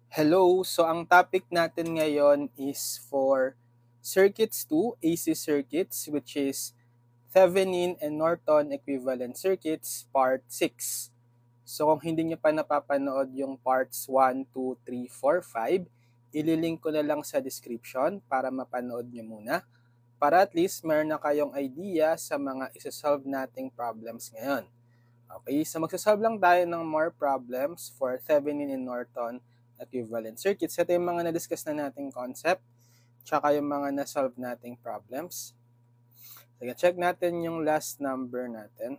Hello! So ang topic natin ngayon is for Circuits 2, AC Circuits, which is Thevenin and Norton Equivalent Circuits, Part 6. So kung hindi nyo pa napapanood yung Parts 1, 2, 3, 4, 5, ililink ko na lang sa description para mapanood nyo muna. Para at least meron na kayong idea sa mga isasolve nating problems ngayon. Okay, so magsasolve lang tayo ng more problems for Thevenin and Norton equivalent circuits. Ito yung mga na-discuss na nating concept, tsaka yung mga na-solve nating problems. Sige, check natin yung last number natin.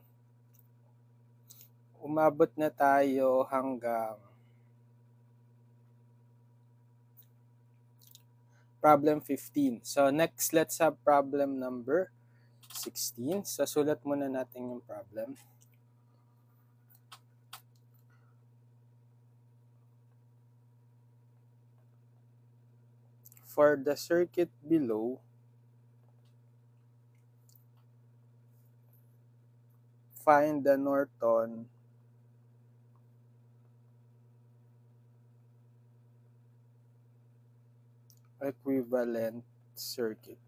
Umabot na tayo hanggang problem 15. So next, let's have problem number 16. So sulat muna natin yung problem. For the circuit below, find the Norton equivalent circuit.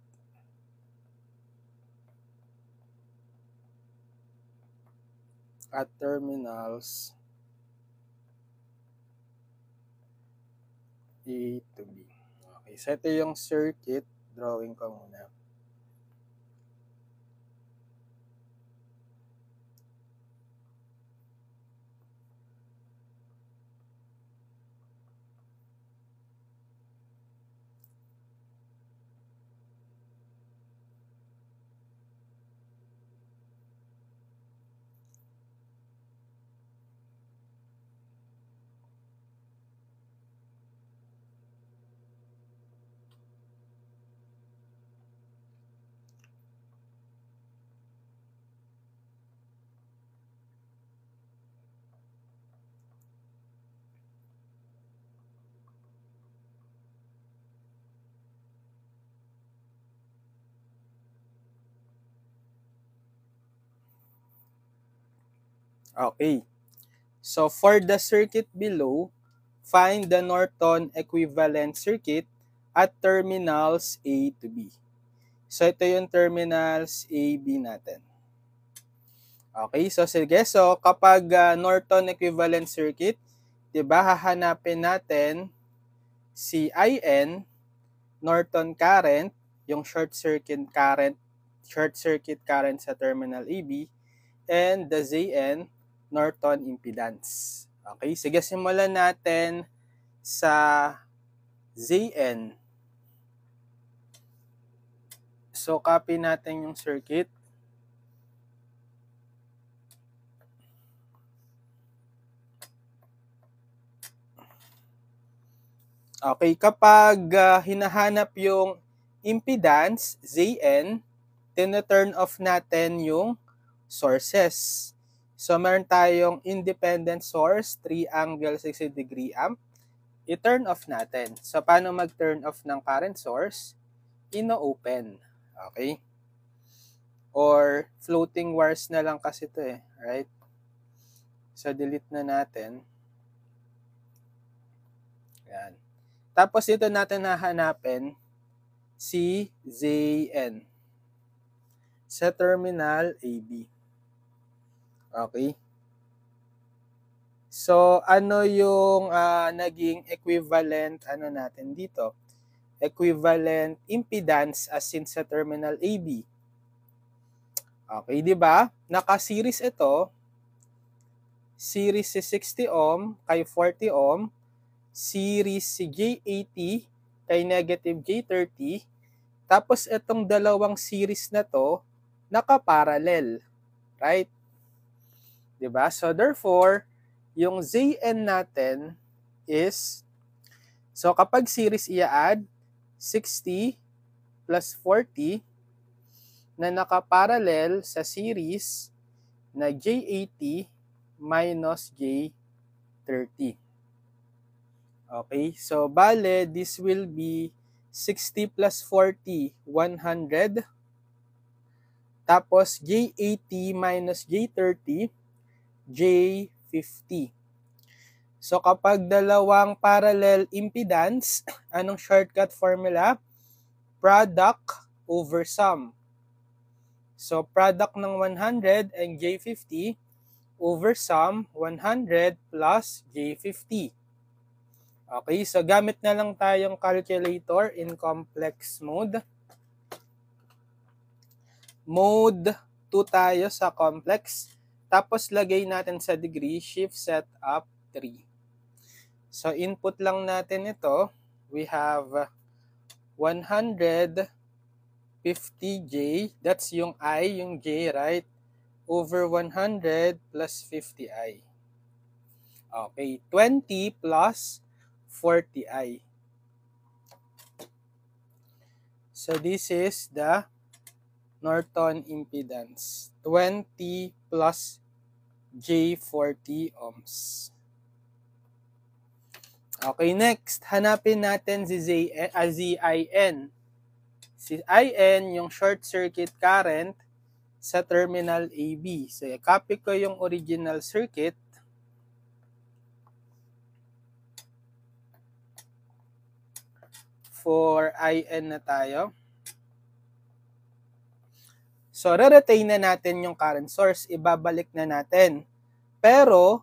At terminals A to B. Okay, so ito yung circuit. Drawing ko muna. Okay. So for the circuit below, find the Norton equivalent circuit at terminals A to B. So ito yung terminals A, B natin. Okay, so sige. So kapag Norton equivalent circuit, 'di ba, hahanapin natin si IN, Norton current, yung short circuit current sa terminal AB, and the ZN, Norton impedance. Okay, sige, simulan natin sa ZN. So copy natin yung circuit. Okay, kapag hinahanap yung impedance, ZN, tina-turn off natin yung sources. So meron tayong independent source, 3 angle 60 degree amp. I-turn off natin. So paano mag-turn off ng current source? Ino-open. Okay? Or floating wires na lang kasi ito eh, right? So delete na natin. Yan. Tapos ito natin hahanapin si ZN sa terminal AB. Okay? So ano yung naging equivalent natin dito? Equivalent impedance as in sa terminal AB. Okay, di ba? Naka-series ito. Series si 60 ohm kay 40 ohm. Series si J80 kay negative J30. Tapos itong dalawang series na to, naka-parallel. Right? Diba? So therefore, yung ZN natin is, so kapag series i-add, 60 plus 40 na naka-parallel sa series na J80 minus J30. Okay, so bale, this will be 60 plus 40, 100. Tapos J80 minus J30, J50. So kapag dalawang parallel impedance, anong shortcut formula? Product over sum. So product ng 100 and J50 over sum 100 plus J50. Okay, so gamit na lang tayong calculator in complex mode. Mode 2 tayo sa complex. Tapos lagay natin sa degree, shift set up 3. So input lang natin ito. We have 150J, that's yung I, yung J, right? Over 100 plus 50I. Okay, 20 plus 40I. So this is the Norton impedance, 20 plus J40 ohms. Okay, next, hanapin natin si ZIN. Si IN, yung short circuit current sa terminal AB. So, copy ko yung original circuit. For IN na tayo. So, re-retain na natin yung current source. Ibabalik na natin. Pero,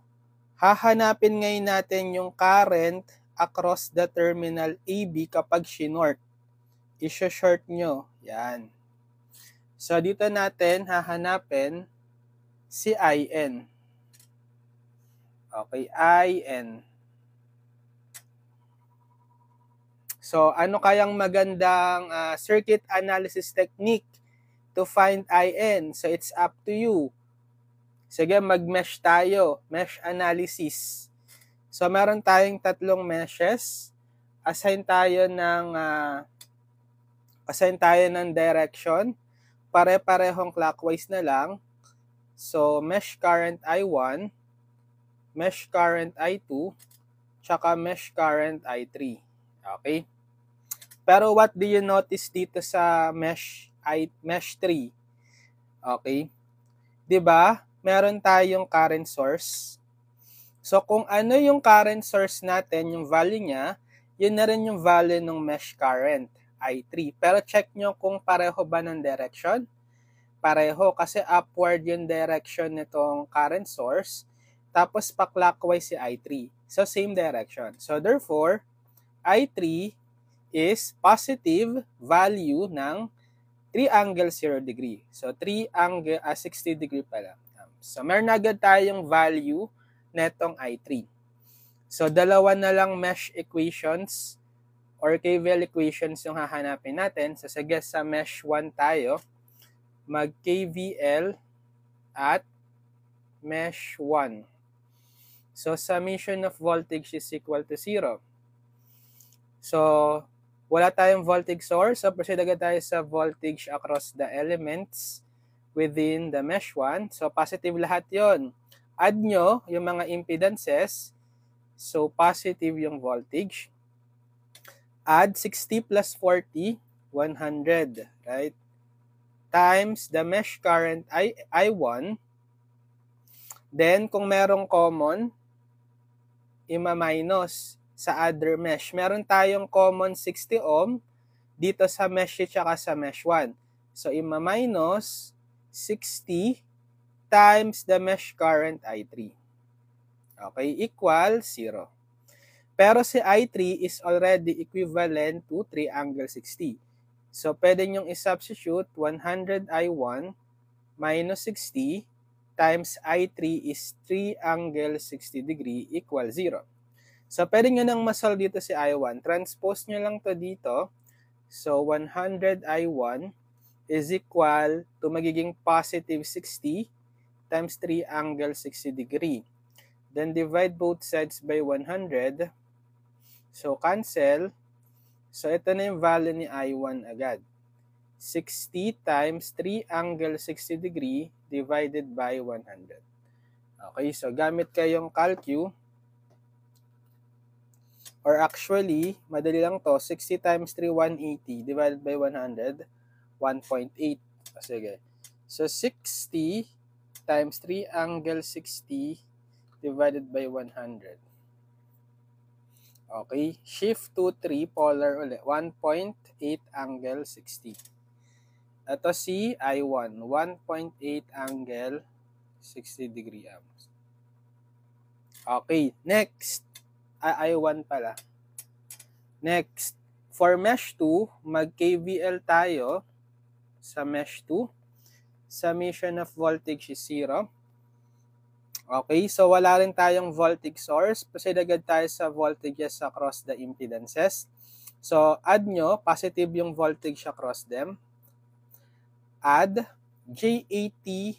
hahanapin ngayon natin yung current across the terminal AB kapag sinort. I-short nyo. Yan. So, dito natin hahanapin si IN. Okay, IN. So, ano kayang magandang circuit analysis technique to find IN? So, it's up to you. Sige, mag-mesh tayo. Mesh analysis. So, meron tayong tatlong meshes. Assign tayo ng direction. Pare-parehong clockwise na lang. So, mesh current I1, mesh current I2, tsaka mesh current I3. Okay? Pero what do you notice dito sa mesh 3? Okay? 'Di ba? Meron tayong current source. So, kung ano yung current source natin, yung value niya, yun na rin yung value ng mesh current I3. Pero check nyo kung pareho ba ng direction. Pareho kasi upward yung direction nitong current source. Tapos pa-clockwise si I3. So, same direction. So, therefore, I3 is positive value ng 3 angle 0 degree. So, 3 angle 60 degree pala. So, meron agad tayong value netong I3. So, dalawa na lang mesh equations or KVL equations yung hahanapin natin. So, sige, sa mesh 1 tayo, mag-KVL at mesh 1. So, summation of voltage is equal to 0. So, wala tayong voltage source. So, proceed agad tayo sa voltage across the elements within the mesh 1. So, positive lahat yon. Add nyo yung mga impedances. So, positive yung voltage. Add 60 plus 40, 100, right? Times the mesh current I1. Then, kung merong common, ima-minus sa other mesh. Meron tayong common 60 ohm dito sa mesh 2 at sa mesh 1. So, ima-minus 60 times the mesh current I3. Okay, equal 0. Pero si I3 is already equivalent to 3 angle 60. So, pwede nyong isubstitute 100 I1 minus 60 times I3 is 3 angle 60 degree equal 0. So, pwede nyo nang masolve dito si I1. Transpose nyo lang to dito. So, 100 I1 is equal to magiging positive 60 times 3 angle 60 degree. Then, divide both sides by 100. So, cancel. So, ito na yung value ni I1 agad. 60 times 3 angle 60 degree divided by 100. Okay, so gamit kayong calcu. Or actually, madali lang to. 60 times 3, 180 divided by 100, 1.8. Sige. So, 60 times 3 angle 60 divided by 100. Okay, shift to 3, polar ulit. 1.8 angle 60. Ito si I1, 1.8 angle 60 degree amps. Okay, next. I1 pala. Next, for mesh 2, mag-KVL tayo sa mesh 2. Summation of voltage is 0. Okay, so wala rin tayong voltage source. Proceed agad tayo sa voltages across the impedances. So, add nyo, positive yung voltage across them. Add J80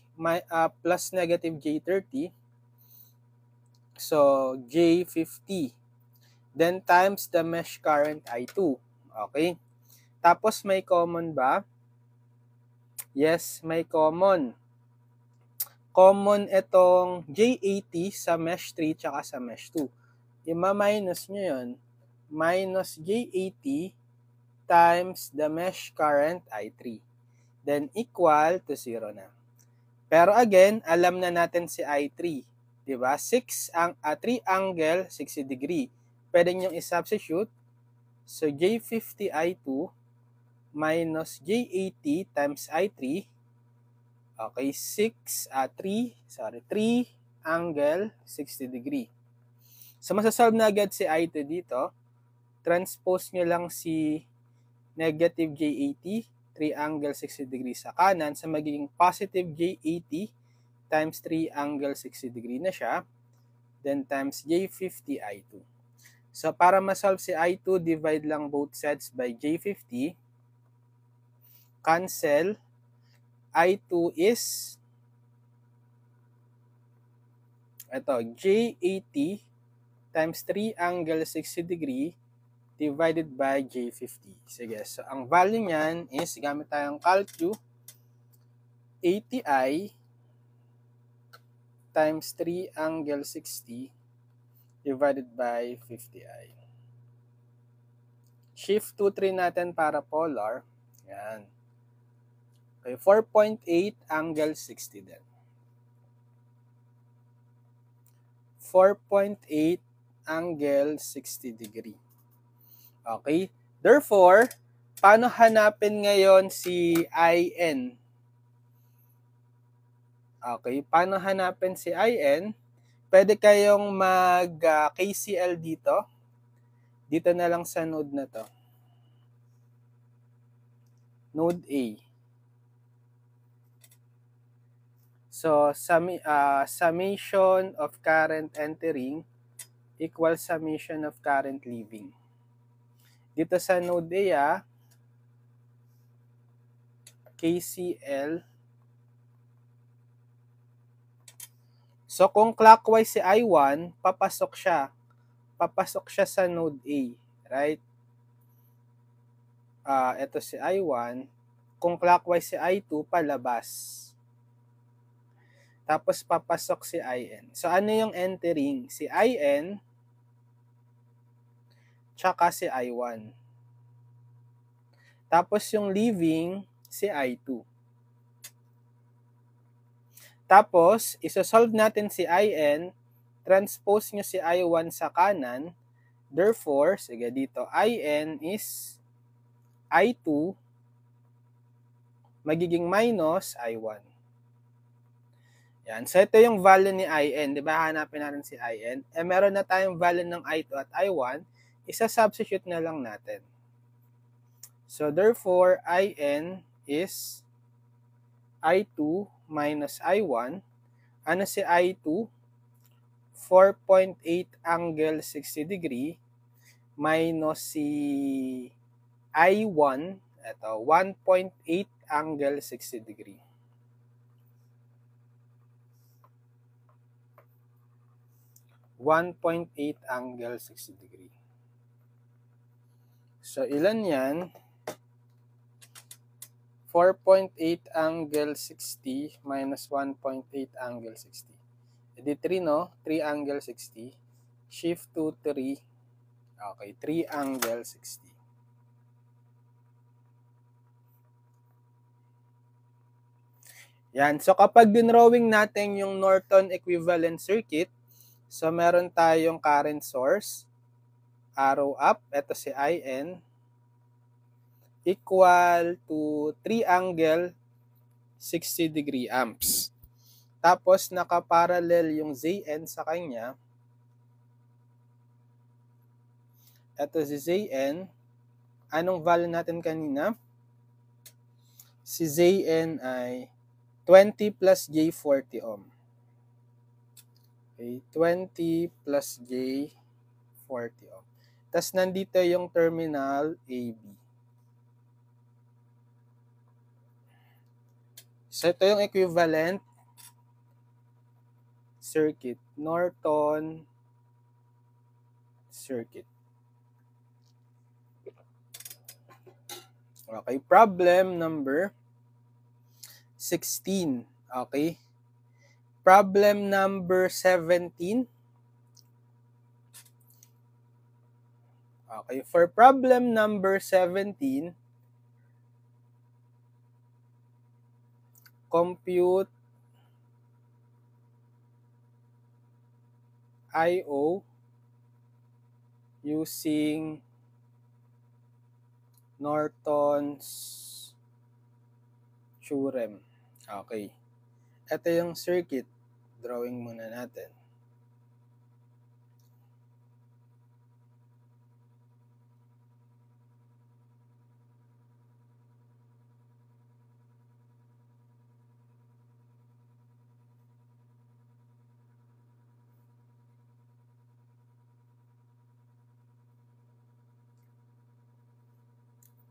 plus negative J30. So, J50. Then times the mesh current I2. Okay? Tapos may common ba? Yes, may common. Common itong J80 sa mesh 3 tsaka sa mesh 2. Ima-minus nyo yun. Minus J80 times the mesh current I3. Then equal to 0 na. Pero again, alam na natin si I3. Diba? 3 angle 60 degree. Pwede nyo i-substitute. So J50 I2 minus J80 times I3. Okay, 3 angle 60 degree. So, masasolve na agad si I2 dito. Transpose nyo lang si negative J80, 3 angle 60 degree sa kanan, sa magiging positive J80 times 3 angle 60 degree na siya. Then, times J50 I2. So, para masolve si I2, divide lang both sides by J50. Cancel. I2 is ito, J80 times 3 angle 60 degree divided by J50. Sige, so ang value niyan is, gamit tayong calcu, 80i times 3 angle 60 divided by 50i. Shift to 3 natin para polar. Yan. Okay, 4.8 angle 60 din. 4.8 angle 60 degree. Okay? Therefore, paano hanapin ngayon si IN? Okay, paano hanapin si IN? Pwede kayong mag-KCL dito. Dito na lang sa node na to. Node A. So, summation of current entering equals summation of current leaving. Dito sa node A, KCL. So, kung clockwise si I1, papasok siya. Papasok siya sa node A. Right? Ito si I1. Kung clockwise si I2, palabas. Tapos, papasok si IN. So, ano yung entering? Si IN, tsaka si I1. Tapos, yung leaving, si I2. Tapos, isosolve natin si IN, transpose nyo si I1 sa kanan. Therefore, sige dito, IN is I2 magiging minus I1. Yan. So, ito yung value ni IN. Diba? Hanapin natin si IN. Meron na tayong value ng I2 at I1. Isa-substitute na lang natin. So, therefore, IN is I2 minus I1. Ano si I2? 4.8 angle 60 degree minus si I1, ito, 1.8 angle 60 degree. (1.8 angle 60 degree). So, ilan yan? 4.8 angle 60 minus 1.8 angle 60. Edi 3, no? 3 angle 60. Shift to 3. Okay, 3 angle 60. Yan. So, kapag dinrawing natin yung Norton equivalent circuit, so meron tayong current source, arrow up, ito si IN, equal to 3 angle 60 degree amps. Tapos nakaparallel yung ZN sa kanya. Ito si ZN. Anong value natin kanina? Si ZN ay 20 plus J40 ohm. Okay, 20 plus J40 ohm. Tapos nandito yung terminal AB. So ito yung equivalent circuit, Norton circuit. Okay, problem number 16. Okay. Problem number 17. Okay, for problem number 17, compute I/O using Norton's theorem. Okay. Ito yung circuit. Drawing muna natin.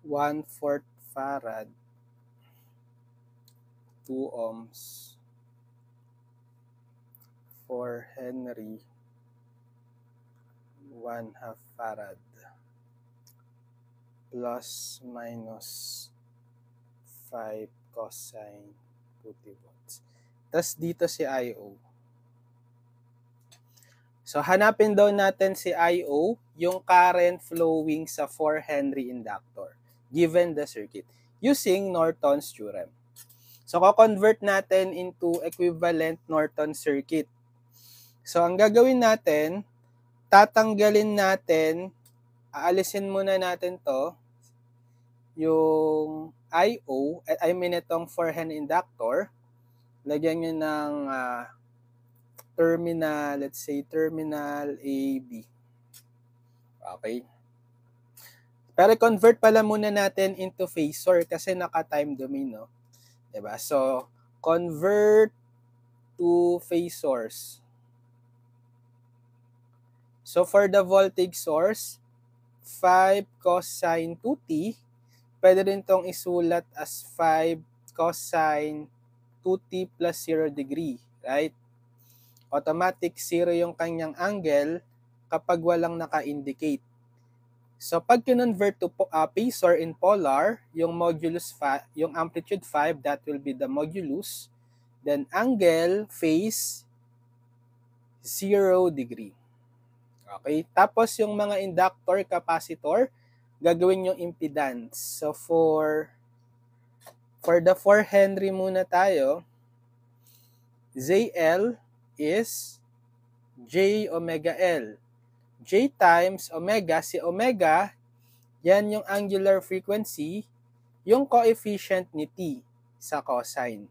One-fourth farad, 2 ohms, 4 Henry, 1/2 farad, plus minus 5 cosine 20 volts. Tapos dito si I/O. So hanapin daw natin si I/O, yung current flowing sa 4 Henry inductor, given the circuit, using Norton's theorem. So ko-convert natin into equivalent Norton circuit. So ang gagawin natin, tatanggalin natin, aalisin muna natin to, yung I/O, I mean itong 4 Henry inductor, lagyan nyo ng terminal, let's say terminal AB. Okay. Pero convert pala muna natin into phasor kasi naka-time domain, no? Diba? So, convert to phasors. So, for the voltage source, 5 cosine 2t, pwede rin itong isulat as 5 cosine 2t plus 0 degree, right? Automatic 0 yung kanyang angle kapag walang naka-indicate. So, pag kinonvert to phasor in polar, yung modulus, yung amplitude 5, that will be the modulus. Then, angle, phase, 0 degree. Okay? Tapos, yung mga inductor, capacitor, gagawin yung impedance. So, for the 4 Henry muna tayo, ZL is J omega L. J times omega, si omega, yan yung angular frequency, yung coefficient ni T sa cosine.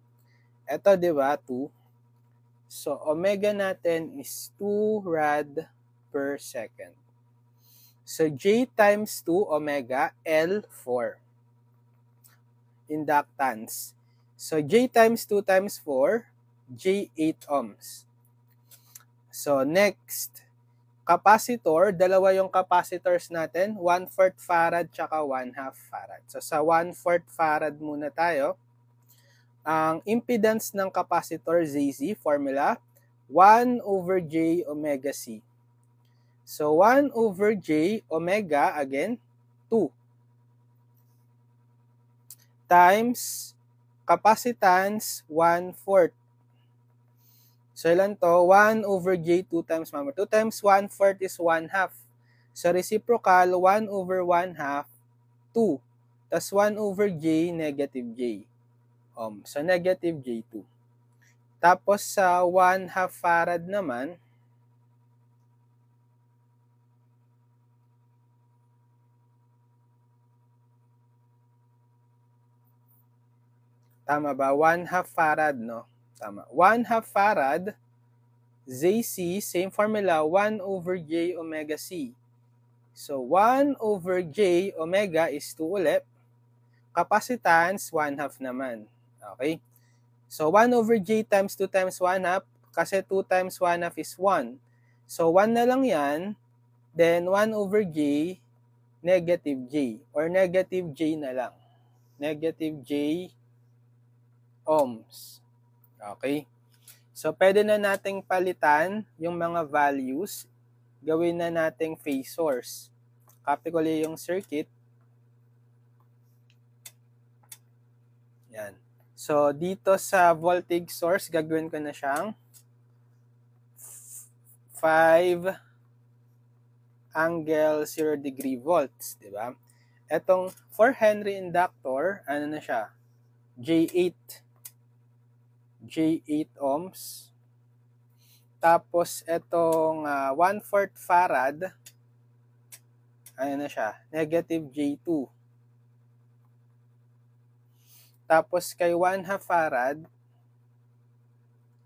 Ito, di ba, 2. So, omega natin is 2 rad per second. So, J times 2 omega, L 4. Inductance. So, J times 2 times 4, J 8 ohms. So, next, capacitor, dalawa yung capacitors natin, 1/4 farad tsaka 1/2 farad. So, sa 1/4 farad muna tayo. Ang impedance ng capacitor, ZZ, formula, 1 over J omega C. So, 1 over J omega, again, 2. Times capacitance, 1/4. So, ilan to? 1 over J, 2 times 1. 2 times 1/4 is 1/2. So, reciprocal, 1 over 1/2, 2. Tapos 1 over J, negative J. So, negative J2. Tapos sa 1/2 farad naman, Tama ba? 1/2 farad, no? Tama. 1/2 farad, ZC, same formula, 1 over J omega C. So, 1 over J omega is 2 ulit. Capacitance, 1/2 naman. Okay? So, 1 over J times 2 times 1/2, kasi 2 times 1/2 is 1. So, 1 na lang yan. Then, 1 over J, negative J. Or negative J na lang. Negative J ohms. Okay? So, pwede na nating palitan yung mga values. Gawin na nating phase source. Copy ko lang yung circuit. Yan. So, dito sa voltage source, gagawin ko na siyang 5 angle 0 degree volts. Diba? Etong 4 Henry inductor, ano na siya? J8 ohms. Tapos, itong 1/4 farad, ano na siya? Negative J2. Tapos, kay 1/2 farad,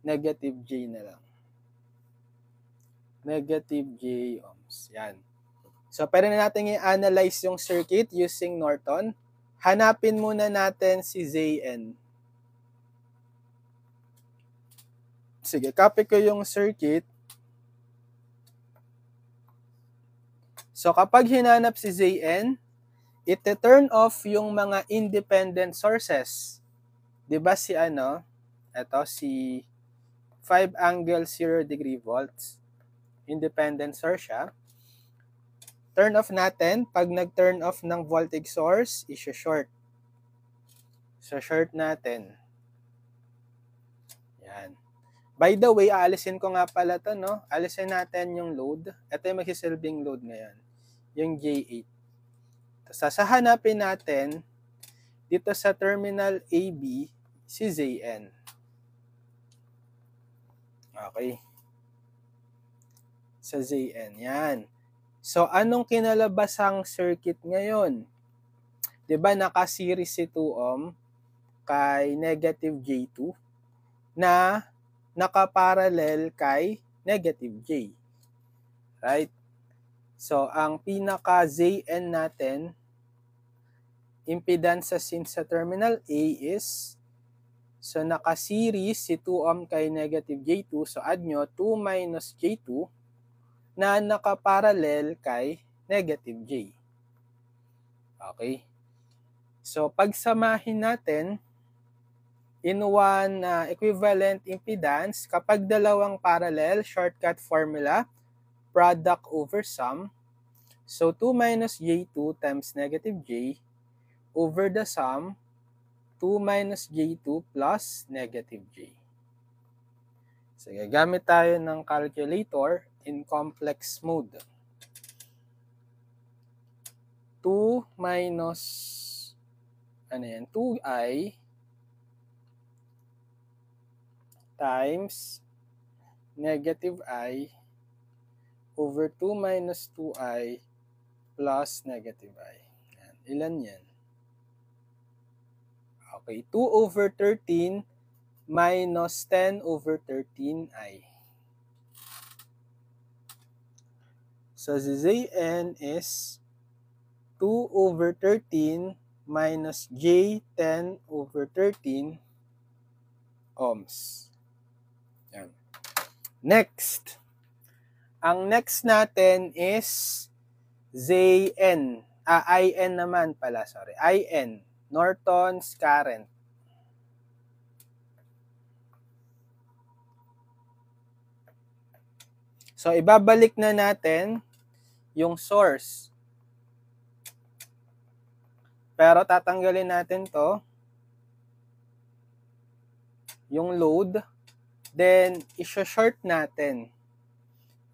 negative J na lang. Negative J ohms. Yan. So, pwede na natin i-analyze yung circuit using Norton. Hanapin muna natin si Zn. Sige, copy ko yung circuit. So, kapag hinanap si Zn, ite-turn off yung mga independent sources. Diba si ano? Ito, si 5 angle 0 degree volts. Independent source siya. Turn off natin. Pag nag-turn off ng voltage source, i-short. So, short natin. Yan. By the way, aalisin ko nga pala to, no? Alisin natin yung load. Ito yung magsisilbing load ngayon. Yung J8. Sasahanapin natin dito sa terminal AB si Zn. Okay. Sa Zn. Yan. So, anong kinalabasang circuit ngayon? Diba naka-series si 2 ohm kay negative J2 na nakaparallel kay negative J. Right? So, ang pinaka-Zn natin, impedance sa terminal A is, so naka-series si 2 ohm kay negative J2, so add nyo 2 minus J2 na nakaparallel kay negative J. Okay? So, pagsamahin natin, in one equivalent impedance, kapag dalawang parallel, shortcut formula, product over sum. So, 2 minus J2 times negative J over the sum, 2 minus J2 plus negative J. So, gagamit tayo ng calculator in complex mode. 2 minus, 2i times negative I over 2 minus 2i plus negative I. Yan. Ilan yan? Okay, 2 over 13 minus 10 over 13i. So, Zn is 2 over 13 minus J 10 over 13 ohms. Yan. Next. Ang next natin is Zn. In naman pala, sorry. In. Norton's current. So, ibabalik na natin yung source. Pero tatanggalin natin to. Yung load. Then, isha-short natin.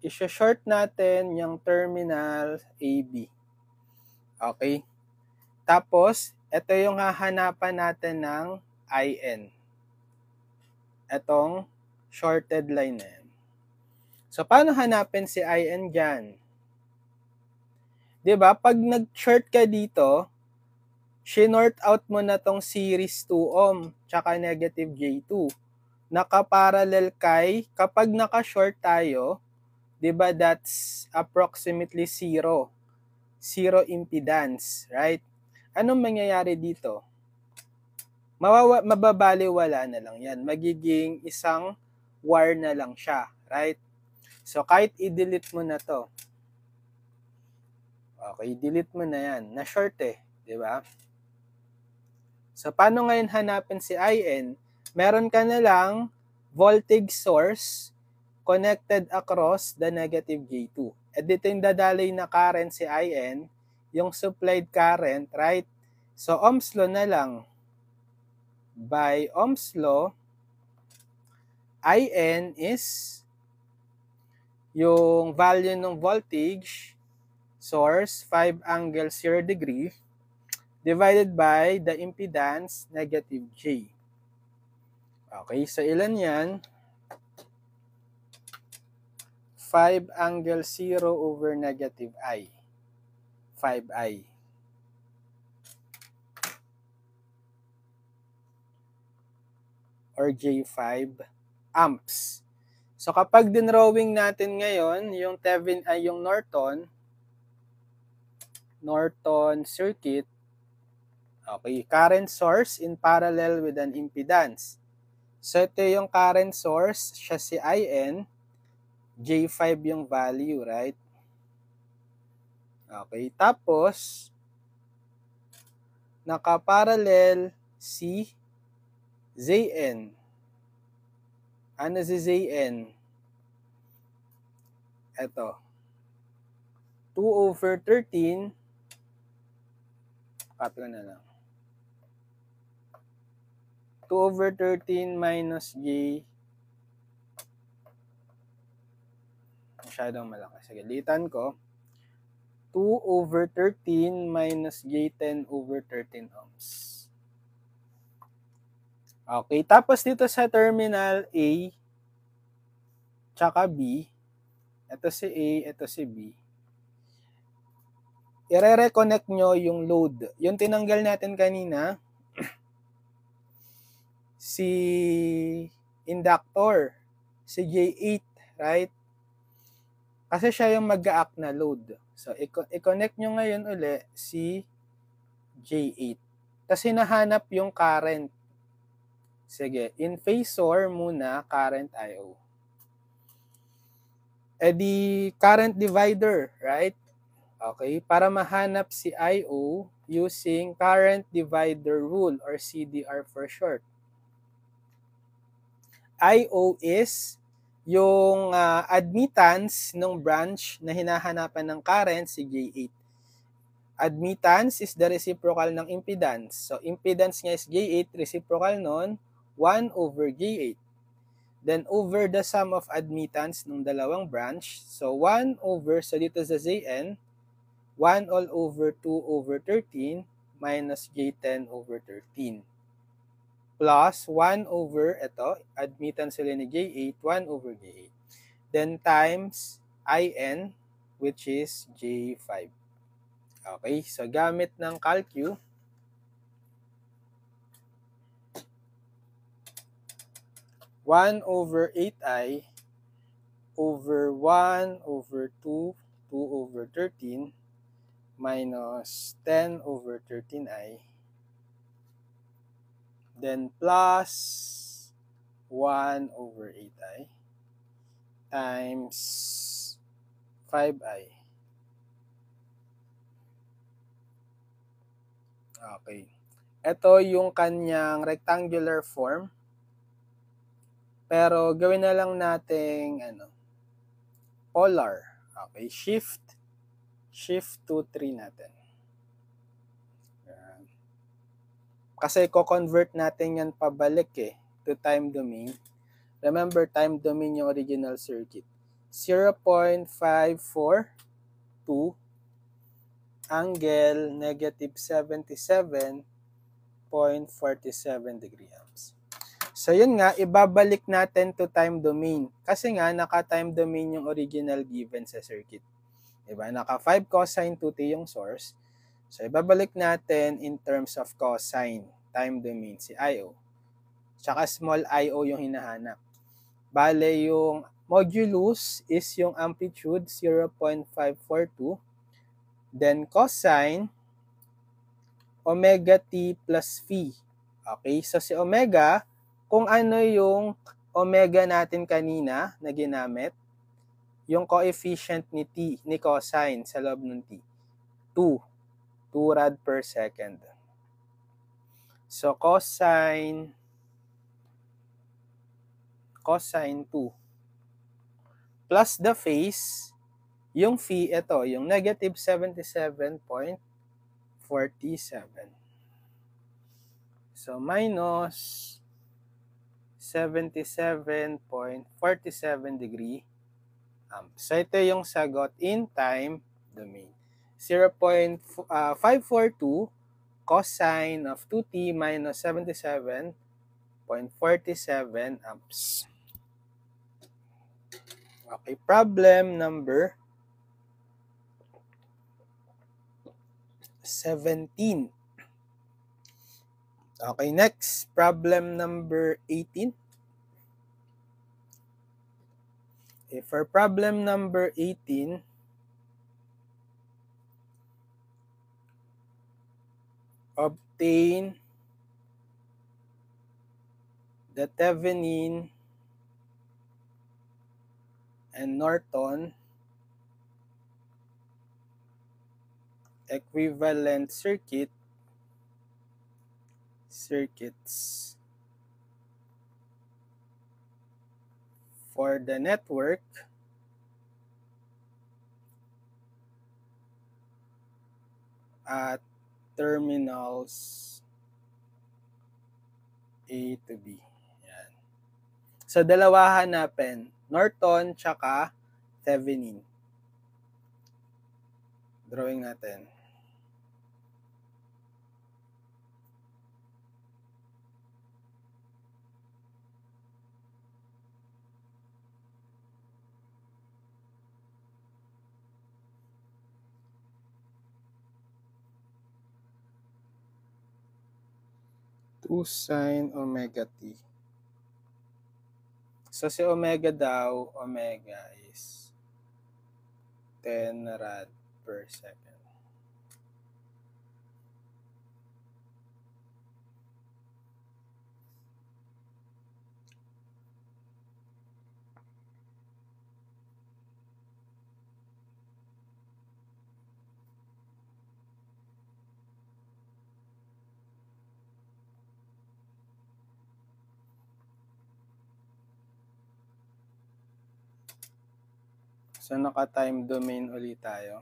Isha-short natin yung terminal AB. Okay? Tapos, ito yung hahanapan natin ng IN. Itong shorted line na yan. So, paano hanapin si IN dyan? Diba? Pag nag-short ka dito, Sinort out mo na tong series 2 ohm tsaka negative J2. Nakaparallel kapag naka-short tayo, di ba that's approximately zero. Zero impedance, right? Anong mangyayari dito? Mababaliwala na lang yan. Magiging isang wire na lang siya, right? So, kahit i-delete mo na to. Okay, delete mo na yan. Na-short di ba? So, paano ngayon hanapin si IN? Meron ka na lang voltage source connected across the negative J2. At dito yung dadaloy na current si IN, yung supplied current, right? So, Ohm's law na lang. By Ohm's law, IN is yung value ng voltage source, 5 angle 0 degree, divided by the impedance, negative J. Okay, so ilan yan? 5 angle 0 over negative I. 5I. Or J5 amps. So kapag dinrawing natin ngayon, yung Thevenin ay yung Norton circuit, okay, current source in parallel with an impedance. So ito yung current source, siya si IN, J5 yung value, right? Okay, tapos nakaparallel si ZN. Ano si ZN? Ito. 2 over 13. Copy ko na lang. 2 over 13 minus J. Masyadong malaki. Sige, litan ko. 2 over 13 minus J10 over 13 ohms. Okay, tapos dito sa terminal A tsaka B, ito si A, ito si B, i-reconnect nyo yung load. Yung tinanggal natin kanina, si inductor, si J8, right? Kasi siya yung mag-a-act na load. So, i-connect nyo ngayon uli si J8. Kasi nahanap yung current. Sige, in phasor muna, current IO. Eh di current divider, right? Okay, para mahanap si IO using current divider rule or CDR for short. IO is yung admittance ng branch na hinahanapan ng current, si J8. Admittance is the reciprocal ng impedance. So, impedance niya is J8, reciprocal nun, 1 over J8. Then, over the sum of admittance ng dalawang branch. So, 1 over, so dito sa Zn, 1 all over 2 over 13 minus J10 over 13. Plus 1 over, ito, admittance sila ni J8, 1 over J8. Then, times In, which is J5. Okay, so gamit ng calcu, (1 over 8i over 1 over 2, 2 over 13 minus 10 over 13i, then plus 1 over 8i times 5i. Okay. Ito yung kanyang rectangular form. Pero gawin na lang nating polar. Okay, shift 2, 3 natin. Yan. Kasi ko-convert natin yan pabalik to time domain. Remember, time domain yung original circuit. 0.542 angle negative 77.47 degree amps. So, yun nga, ibabalik natin to time domain. Kasi nga, naka-time domain yung original given sa circuit. Diba? Naka 5 cosine 2t yung source. So, ibabalik natin in terms of cosine, time domain, si I-O. Tsaka small I-O yung hinahanap. Bale, yung modulus is yung amplitude, 0.542. Then, cosine, omega t plus phi. Okay, so si omega, kung ano yung omega natin kanina na ginamit, yung coefficient ni t, ni cosine sa loob ng t, 2. 2 rad per second. So, cosine 2 plus the phase, yung phi, ito, yung negative 77.47. So, minus 77.47 degree amps. So, ito yung sagot in time domain. 0.542 cosine of 2t minus 77.47 amps. Okay, problem number 17. Okay, next, problem number 18. Okay, for problem number 18, obtain the Thevenin and Norton equivalent circuits for the network at terminals A to B. Yan. So, dalawa hanapin, Norton tsaka Thevenin. Drawing natin. Two sine omega t. So, si omega daw, omega is 10 rad per second. So, naka-time domain ulit tayo.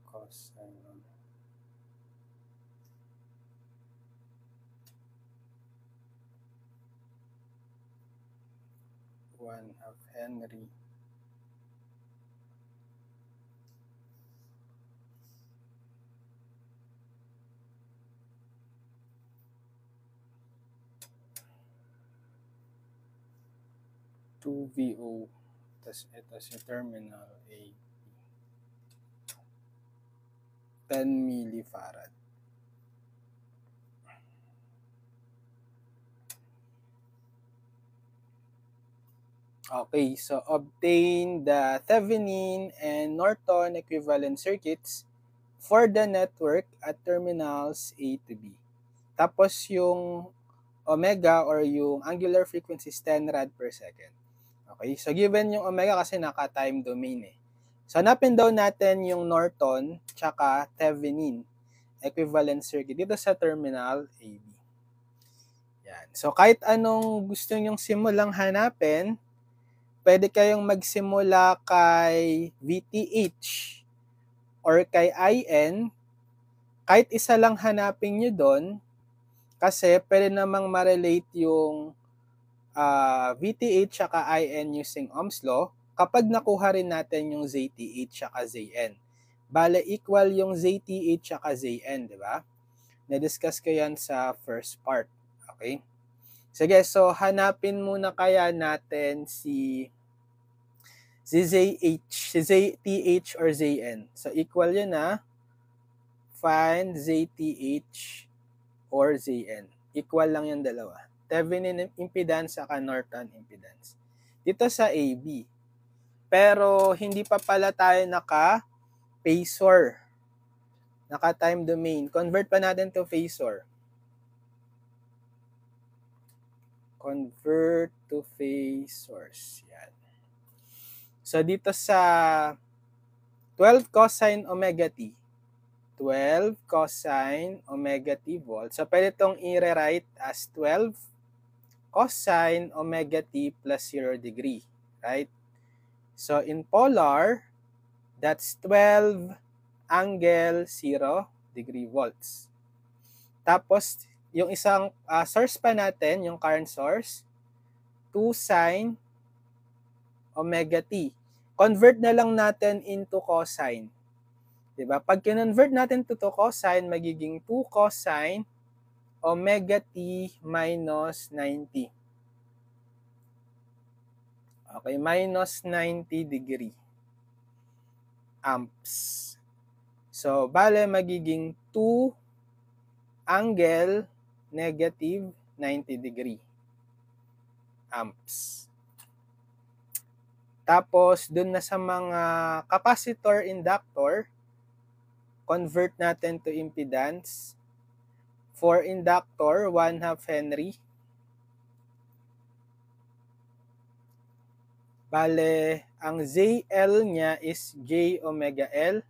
Cosine 1/2 Henry VO, tas ito si terminal A, 10 millifarad. Okay, so obtain the Thevenin and Norton equivalent circuits for the network at terminals A to B. Tapos yung omega or yung angular frequency is 10 rad per second. Okay, so given yung omega kasi naka-time domain eh. So hanapin daw natin yung Norton tsaka Thevenin equivalent circuit dito sa terminal AB. Yan. So kahit anong gusto nyong simulang hanapin, pwede kayong magsimula kay VTH or kay IN. Kahit isa lang hanapin nyo doon, kasi pwede namang ma-relate yung VTH at IN using Ohm's Law kapag nakuha rin natin yung ZTH at ZN. Bale, equal yung ZTH at ZN, di ba? Na-discuss ko yan sa first part. Okay? Sige, so hanapin muna kaya natin si ZH, si ZTH or ZN. So equal yun na. Find ZTH or ZN. Equal lang yung dalawa. Thevenin impedance saka Norton impedance. Dito sa AB. Pero hindi pa pala tayo naka-phasor. Naka-time domain. Convert pa natin to phasor. Convert to phasors. Yan. So dito sa 12 cosine omega t, 12 cosine omega t volts. So, pwede itong i-rewrite as 12 cosine omega t plus 0 degree. Right? So, in polar, that's 12 angle 0 degree volts. Tapos, yung isang source pa natin, yung current source, 2 sine omega t. Convert na lang natin into cosine. Diba? Pag kinonvert natin to cosine, magiging 2 cosine omega t minus 90. Okay, minus 90 degree amps. So, bale magiging 2 angle negative 90 degree amps. Tapos, dun na sa mga capacitor, inductor, convert natin to impedance. For inductor, 1/2 Henry. Bale, ang ZL niya is J omega L.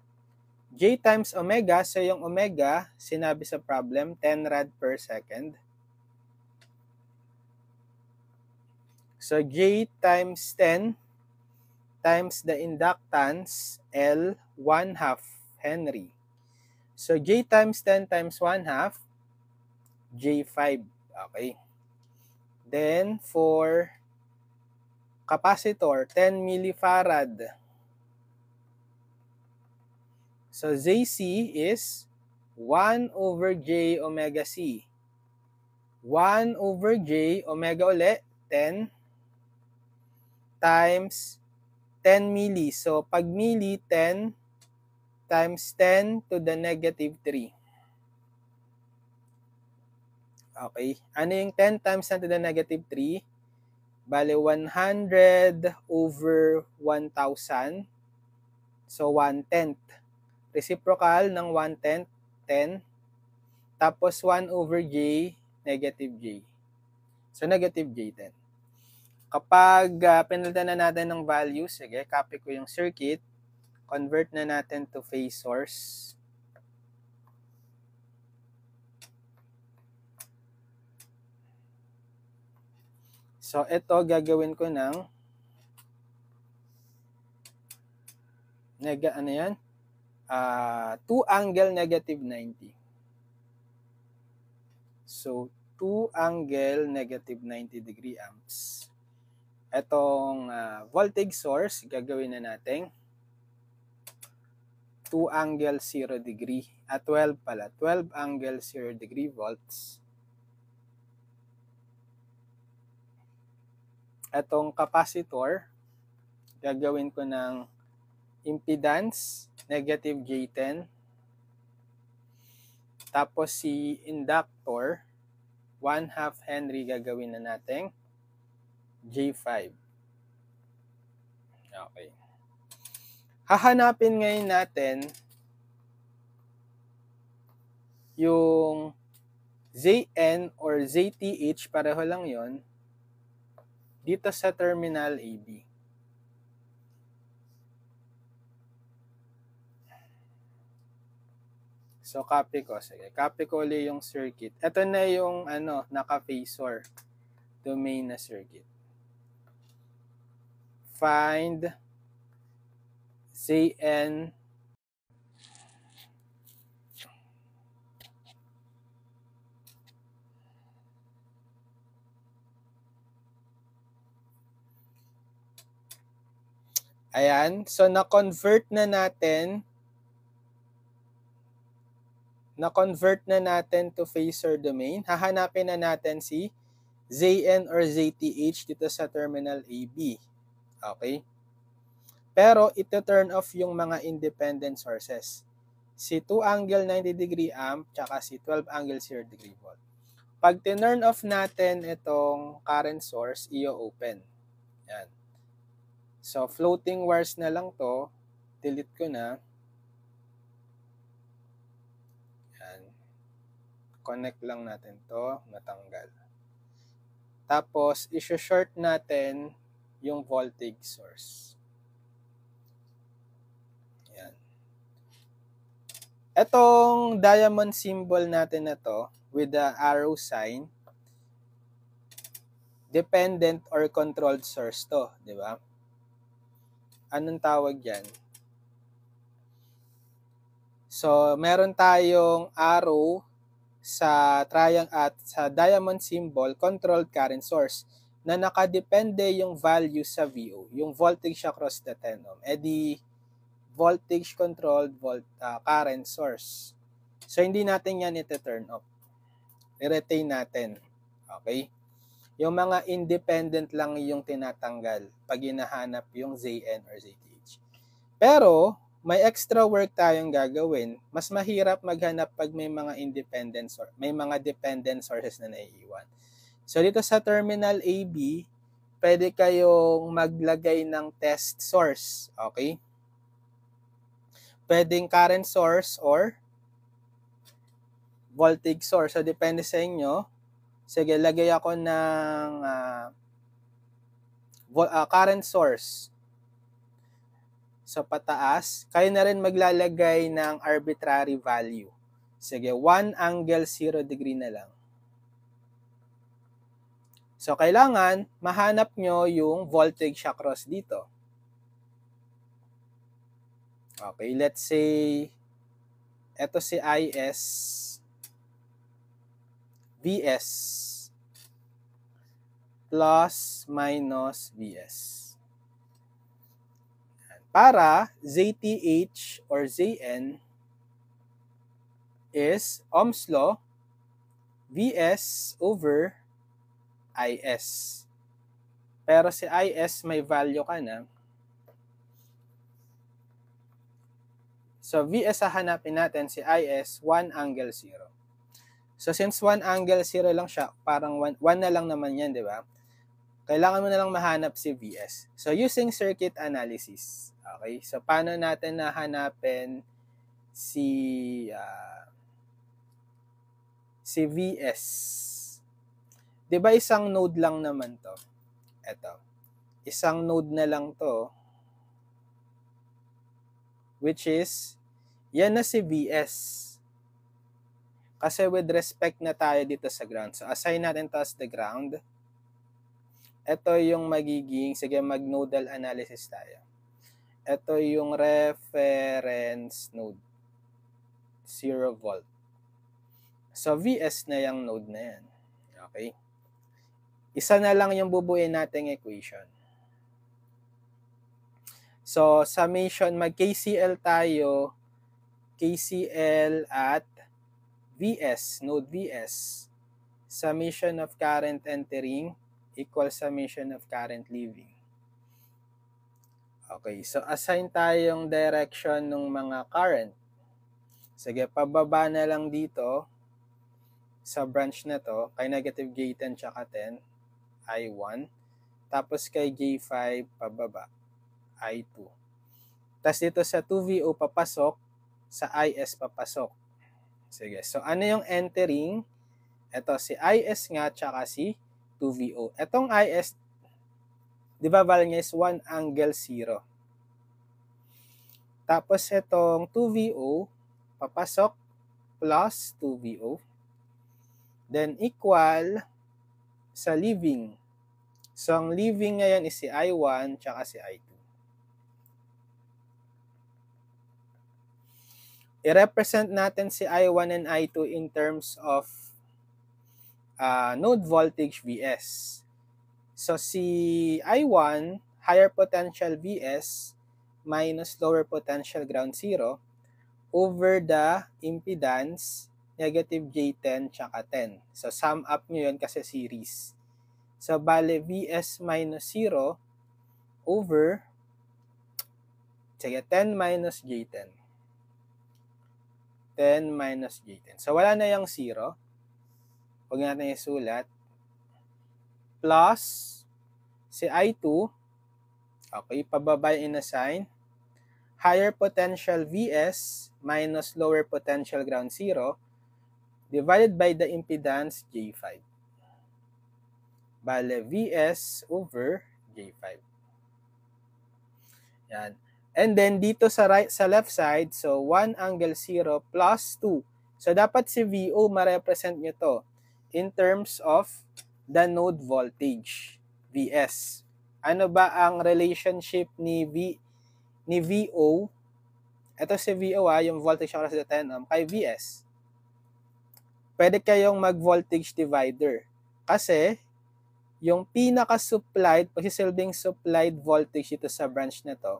J times omega, so yung omega, sinabi sa problem, 10 rad per second. So, J times 10 times the inductance, L, 1/2 Henry. So, J times 10 times 1/2, J5. Okay. Then, for capacitor, 10 millifarad. So, ZC is 1 over J omega C. 1 over J omega ulit, 10 times 10 milli. So, pag milli, 10 times 10 to the negative 3. Okay. Ano yung 10 times 10 to the negative 3? Bale, 100 over 1,000. So, 1/10. Reciprocal ng 1/10, 10. Tapos, 1 over J, negative J. So, negative J10. Kapag pinalitan na natin ng value, sige, copy ko yung circuit. Convert na natin to phasors. So, ito gagawin ko ng 2 angle negative 90. So, 2 angle negative 90 degree amps. Etong voltage source, gagawin na natin 2 angle 0 degree. 12 pala. 12 angle 0 degree volts. Etong capacitor, gagawin ko ng impedance, negative J10. Tapos si inductor, 1/2 Henry gagawin na natin J5. Okay. Hahanapin ngayon natin yung ZN or ZTH, pareho lang yon, dito sa terminal AB. So, copy ko. Sige, copy ko ulit yung circuit. Ito na yung naka-phasor domain na circuit. Find ZN Ayan. So, na-convert na natin to phasor domain. Hahanapin na natin si Zn or Zth dito sa terminal AB. Okay? Pero ito turn off yung mga independent sources. Si 2 angle 90 degree amp tsaka si 12 angle 0 degree volt. Pag tinurn off natin itong current source, i-open. Yan. So, floating wires na lang to. Delete ko na. Yan. Connect lang natin to. Natanggal. Tapos, i-short natin yung voltage source. Yan. Etong diamond symbol natin na to, with the arrow sign, dependent or controlled source to, di ba? Anong tawag yan? So, meron tayong arrow sa triangle at sa diamond symbol, controlled current source, na nakadepende yung value sa VO, yung voltage across the 10 ohm. Di voltage controlled current source. So, hindi natin yan iti-turn off. I-retain natin. Okay? Yung mga independent lang yung tinatanggal pag hinahanap yung Zn or Zth. Pero, may extra work tayong gagawin. Mas mahirap maghanap pag may mga independent source, may mga dependent sources na naiiwan. So, dito sa terminal AB, pwede kayong maglagay ng test source. Okay? Pwedeng current source or voltage source. So, depende sa inyo. Sige, lagay ako ng current source. So, pataas. Kayo na rin maglalagay ng arbitrary value. Sige, 1 angle 0 degree na lang. So, kailangan mahanap nyo yung voltage across dito. Okay, let's say, eto si IS, VS, plus minus VS. Para Zth or Zn is Ohm's law, Vs over Is. Pero si Is may value ka na. So, Vs hahanapin natin, si Is, 1 angle 0. So, since 1 angle 0 lang siya, parang 1 na lang naman yan, di ba? Kailangan mo na lang mahanap si Vs. So, using circuit analysis. Okay? So, paano natin nahanapin si Vs? Di ba isang node lang naman to? Ito. Isang node na lang to. Which is, yan na si Vs. Kasi with respect na tayo dito sa ground. So, assign natin to as the ground. Ito yung magiging, sige, mag-nodal analysis tayo. Ito yung reference node. 0 volt. So, Vs na yung node na yan. Okay? Isa na lang yung bubuin nating equation. So, summation, mag-KCL tayo. KCL at Vs, node Vs. Summation of current entering equals summation of current leaving. Okay, so assign tayong direction ng mga current. Sige, pababa na lang dito sa branch na to, kay negative J10 tsaka 10, I1. Tapos kay J5, pababa, I2. Tapos dito sa 2VO papasok, sa IS papasok. Sige, so ano yung entering? Ito, si IS nga, tsaka si 2VO. Etong IS, di ba value niya is 1 angle 0. Tapos itong 2VO, papasok, plus 2VO. Then equal sa leaving. So, ang leaving ngayon is si I1 tsaka si I2. I-represent natin si I1 and I2 in terms of node voltage Vs. So, si I1, higher potential Vs minus lower potential ground 0 over the impedance negative J10 tsaka 10. So, sum up nyo yun kasi series. So, bale, Vs minus 0 over, 10 minus J10. 10 minus J10. So, wala na yung 0. Huwag natin isulat. Plus, si I2, okay, pababa yung inassign. Higher potential Vs minus lower potential ground 0 divided by the impedance J5. Bale, Vs over J5. Yan. And then, dito sa left side, so 1 angle 0 plus 2. So, dapat si VO ma-represent nyo to in terms of the node voltage, Vs. Ano ba ang relationship ni VO? Ito si VO yung voltage across the 10 ohm kay Vs. Pwede kayong mag-voltage divider. Kasi, yung pinaka-supplied, pagsisilbing supplied voltage dito sa branch na to,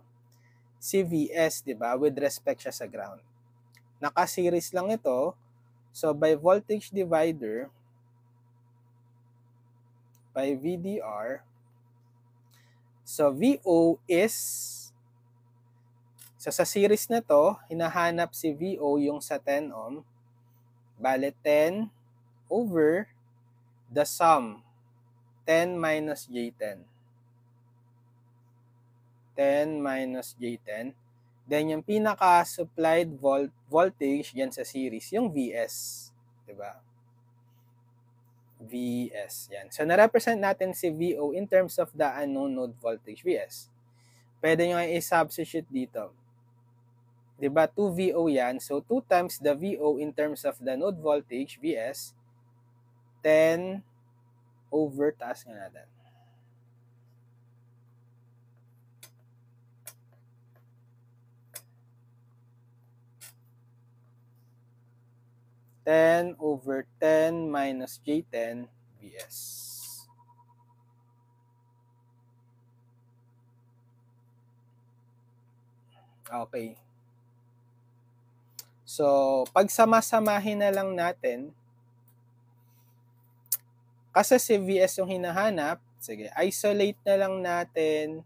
si Vs, di ba? With respect siya sa ground. Naka-series lang ito. So, by voltage divider, by VDR, so VO is, so sa series na to, hinahanap si VO yung sa 10 ohm, bale 10 over the sum, 10 minus J10. 10 minus J10. Then, yung pinaka-supplied voltage yan sa series, yung Vs. Diba? Vs. Yan. So, na-represent natin si VO in terms of the unknown node voltage, Vs. Pwede nyo i-substitute dito. Diba? 2VO yan. So, 2 times the VO in terms of the node voltage, Vs, 10 over, taas nga natin. 10 over 10 minus J10 Vs. Okay. So, pagsama-samahin na lang natin, kasi si Vs yung hinahanap, sige, isolate na lang natin.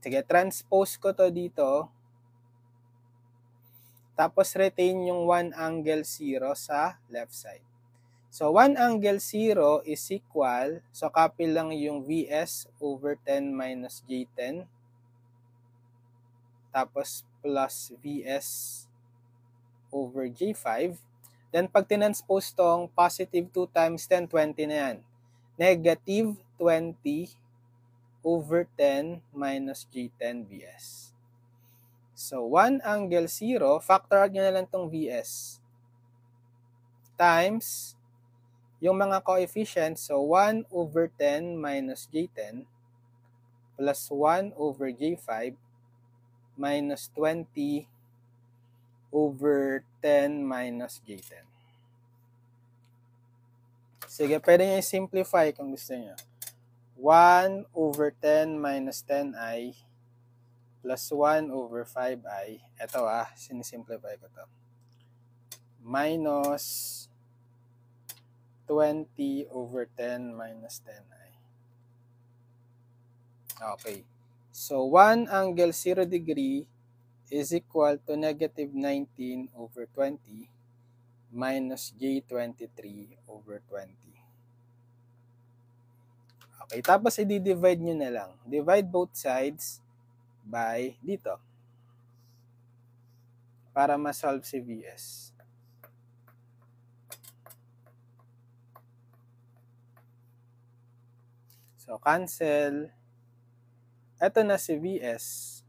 Sige, transpose ko to dito. Tapos retain yung 1 angle 0 sa left side. So, 1 angle 0 is equal, so copy lang yung Vs over 10 minus J10. Tapos, plus Vs over J5. Then, pag tinanspose tong positive 2 times 10, 20 na yan. Negative 20 over 10 minus J10 Vs. So, 1 angle 0, factor out nyo na lang itong Vs. Times, yung mga coefficients, so 1 over 10 minus J10 plus 1 over J5 minus 20 over 10 minus J10. Sige, pwede nyo i-simplify kung gusto nyo. 1 over 10 minus 10i plus 1 over 5i. Ito sinisimplify ko to. Minus 20 over 10 minus 10i. Okay. So, 1 angle 0 degree is equal to negative 19 over 20 minus J23 over 20. Okay. Tapos, i-divide nyo na lang. Divide both sides by dito para ma-solve si Vs. So, cancel. Ito na si Vs.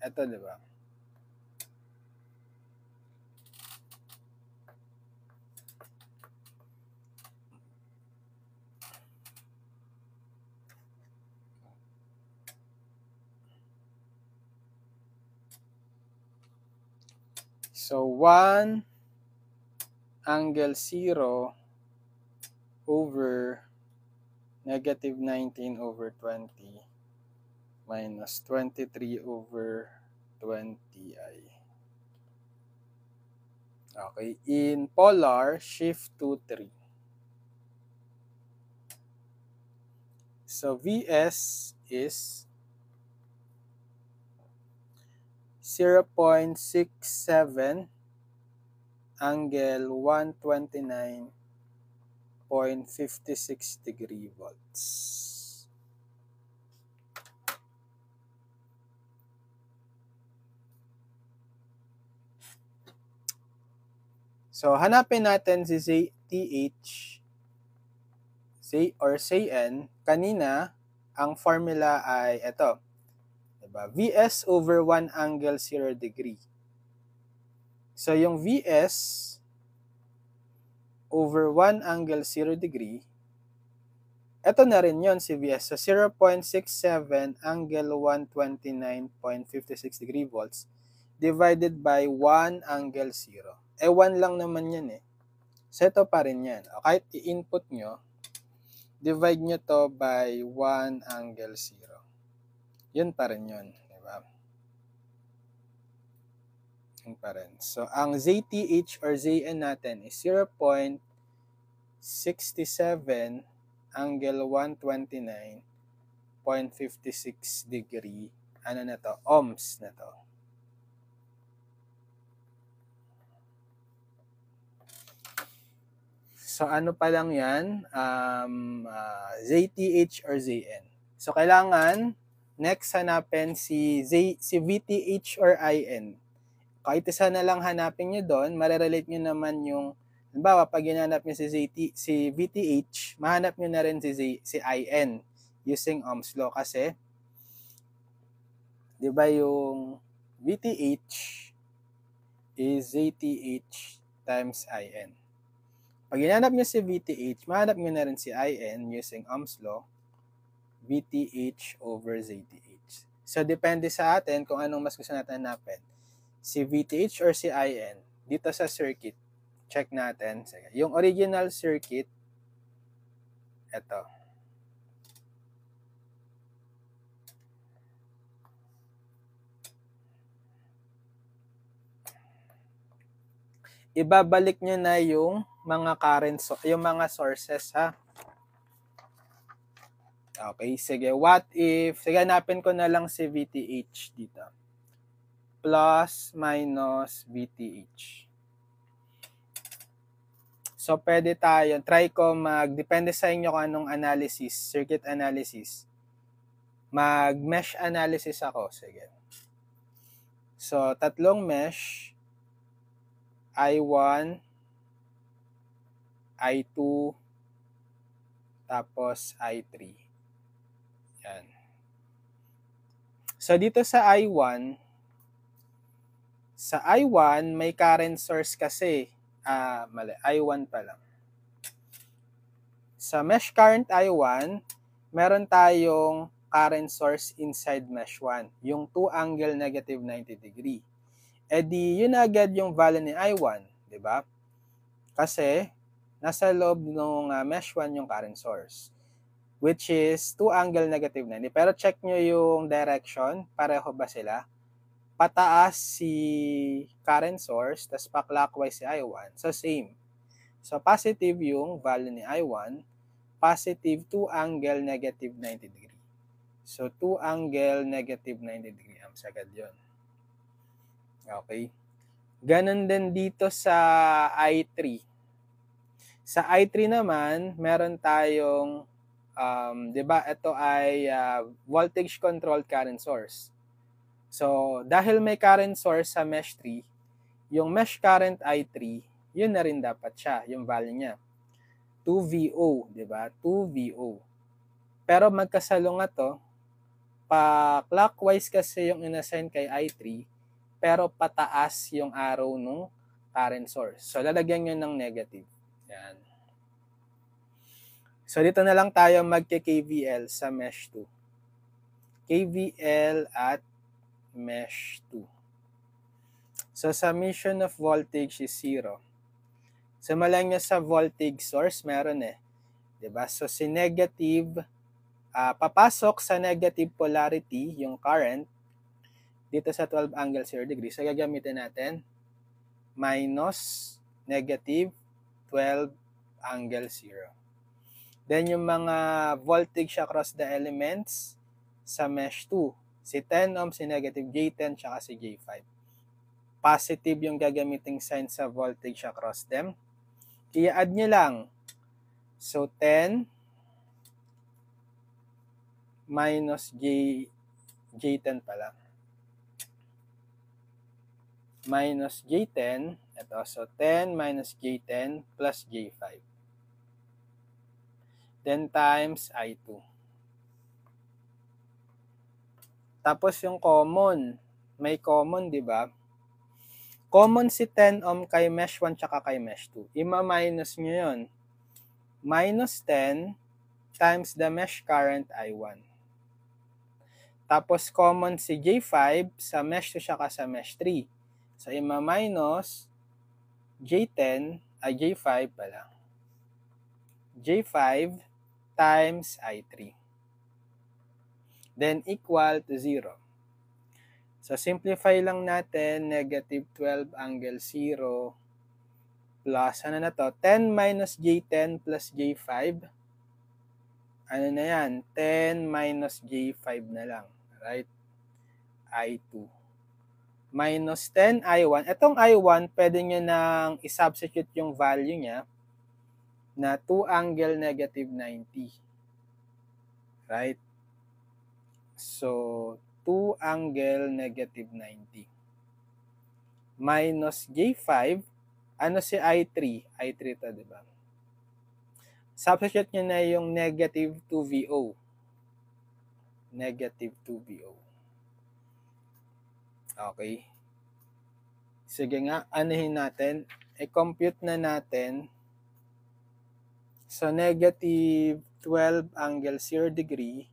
Ito, di ba? So, 1 angle 0 over negative 19 over 20 minus 23 over 20i. Okay, in polar, shift to 3. So VS is 0.67 angle 129.56 degree volts. So hanapin natin si ZTH or ZN. Kanina, ang formula ay ito. Diba? VS over 1 angle 0 degree. So yung VS over 1 angle 0 degree, ito na rin yon si VS. So 0.67 angle 129.56 degree volts divided by 1 angle 0. 1 lang naman yan eh. So ito pa rin yan. O, kahit i-input nyo, divide nyo to by 1 angle 0. Yun pa rin yun. Diba? Yun pa rin. So, ang ZTH or ZN natin is 0.67 angle 129.56 degree. Ano na to? Ohms na to. So, ano pa lang yan? ZTH or ZN. So, kailangan next hanapin si VTH or IN. Kahit isa na lang hanapin nyo doon, marerelate nyo naman yung, halimbawa, pag hinanap nyo si VTH, mahanap nyo na rin si IN using Ohm's law kasi, di ba yung VTH is ZTH times IN. Pag hinanap nyo si VTH, mahanap nyo na rin si IN using Ohm's law, VTH over ZTH. So, depende sa atin kung anong mas gusto natin hanapin. Si VTH or si IN. Dito sa circuit, check natin. Yung original circuit, ito. Ibabalik nyo na yung mga current, yung mga sources, ha? Okay, sige. What if, sige, hanapin ko na lang si VTH dito. Plus, minus, VTH. So, pwede tayo, try ko depende sa inyo kung anong analysis, circuit analysis. Mag-mesh analysis ako, sige. So, tatlong mesh, I1, I2, tapos I3. Yan. So, dito sa I1, may current source kasi. Mali. I1 pa lang. Sa mesh current I1, meron tayong current source inside mesh 1. Yung 2 angle negative 90 degree. E di, yun agad yung value ni I1. Diba? Kasi, nasa loob ng mesh 1 yung current source, which is 2 angle negative 90. Pero check nyo yung direction. Pareho ba sila? Pataas si current source, tas pa-clockwise si I1. So, same. So, positive yung value ni I1. Positive 2 angle negative 90 degree. So, 2 angle negative 90 degree amps agad yun. Okay. Ganon din dito sa I3. Sa I3 naman, meron tayong, di ba, ito ay voltage controlled current source. So, dahil may current source sa mesh 3, yung mesh current I3, yun na rin dapat siya, yung value niya. 2VO, di ba? 2VO. Pero magkasalunga to, pa-clockwise kasi yung inassign kay I3, pero pataas yung arrow ng current source. So, lalagyan nyo ng negative. Yan. So, dito na lang tayo magke-KVL sa mesh 2. KVL at mesh 2. So, summation of voltage is 0. So, malang nyo sa voltage source, meron eh. Diba? So, si negative, papasok sa negative polarity, yung current, dito sa 12 angle 0 degree. So, gagamitin natin, minus negative 12 angle 0. Then yung mga voltage across the elements sa mesh 2. Si 10 ohm, si negative J10, tsaka si J5. Positive yung gagamiting sign sa voltage across them. I-add nyo lang. So 10 minus J10 pala. Minus J10. Ito. So 10 minus J10 plus J5. Then times I2. Tapos yung common. May common, di ba? Common si 10 ohm kay mesh 1 tsaka kay mesh 2. Ima-minus nyo yun. Minus 10 times the mesh current I1. Tapos common si J5 sa mesh 2 tsaka sa mesh 3. So ima-minus J10 ay J5 pala. J5 times I3. Then equal to 0. So simplify lang natin, negative 12 angle 0 plus, ano na to, 10 minus J10 plus J5. Ano na yan? 10 minus J5 na lang. Right? I2. Minus 10 I1. Itong I1, pwede nyo nang isubstitute yung value niya na 2 angle negative 90. Right? So, 2 angle negative 90. Minus J5. Ano si I3? I3 to, diba? Substitute nyo na yung negative 2VO. Negative 2VO. Okay. Sige nga, anuhin natin. I-compute na natin. So, negative 12 angle 0 degree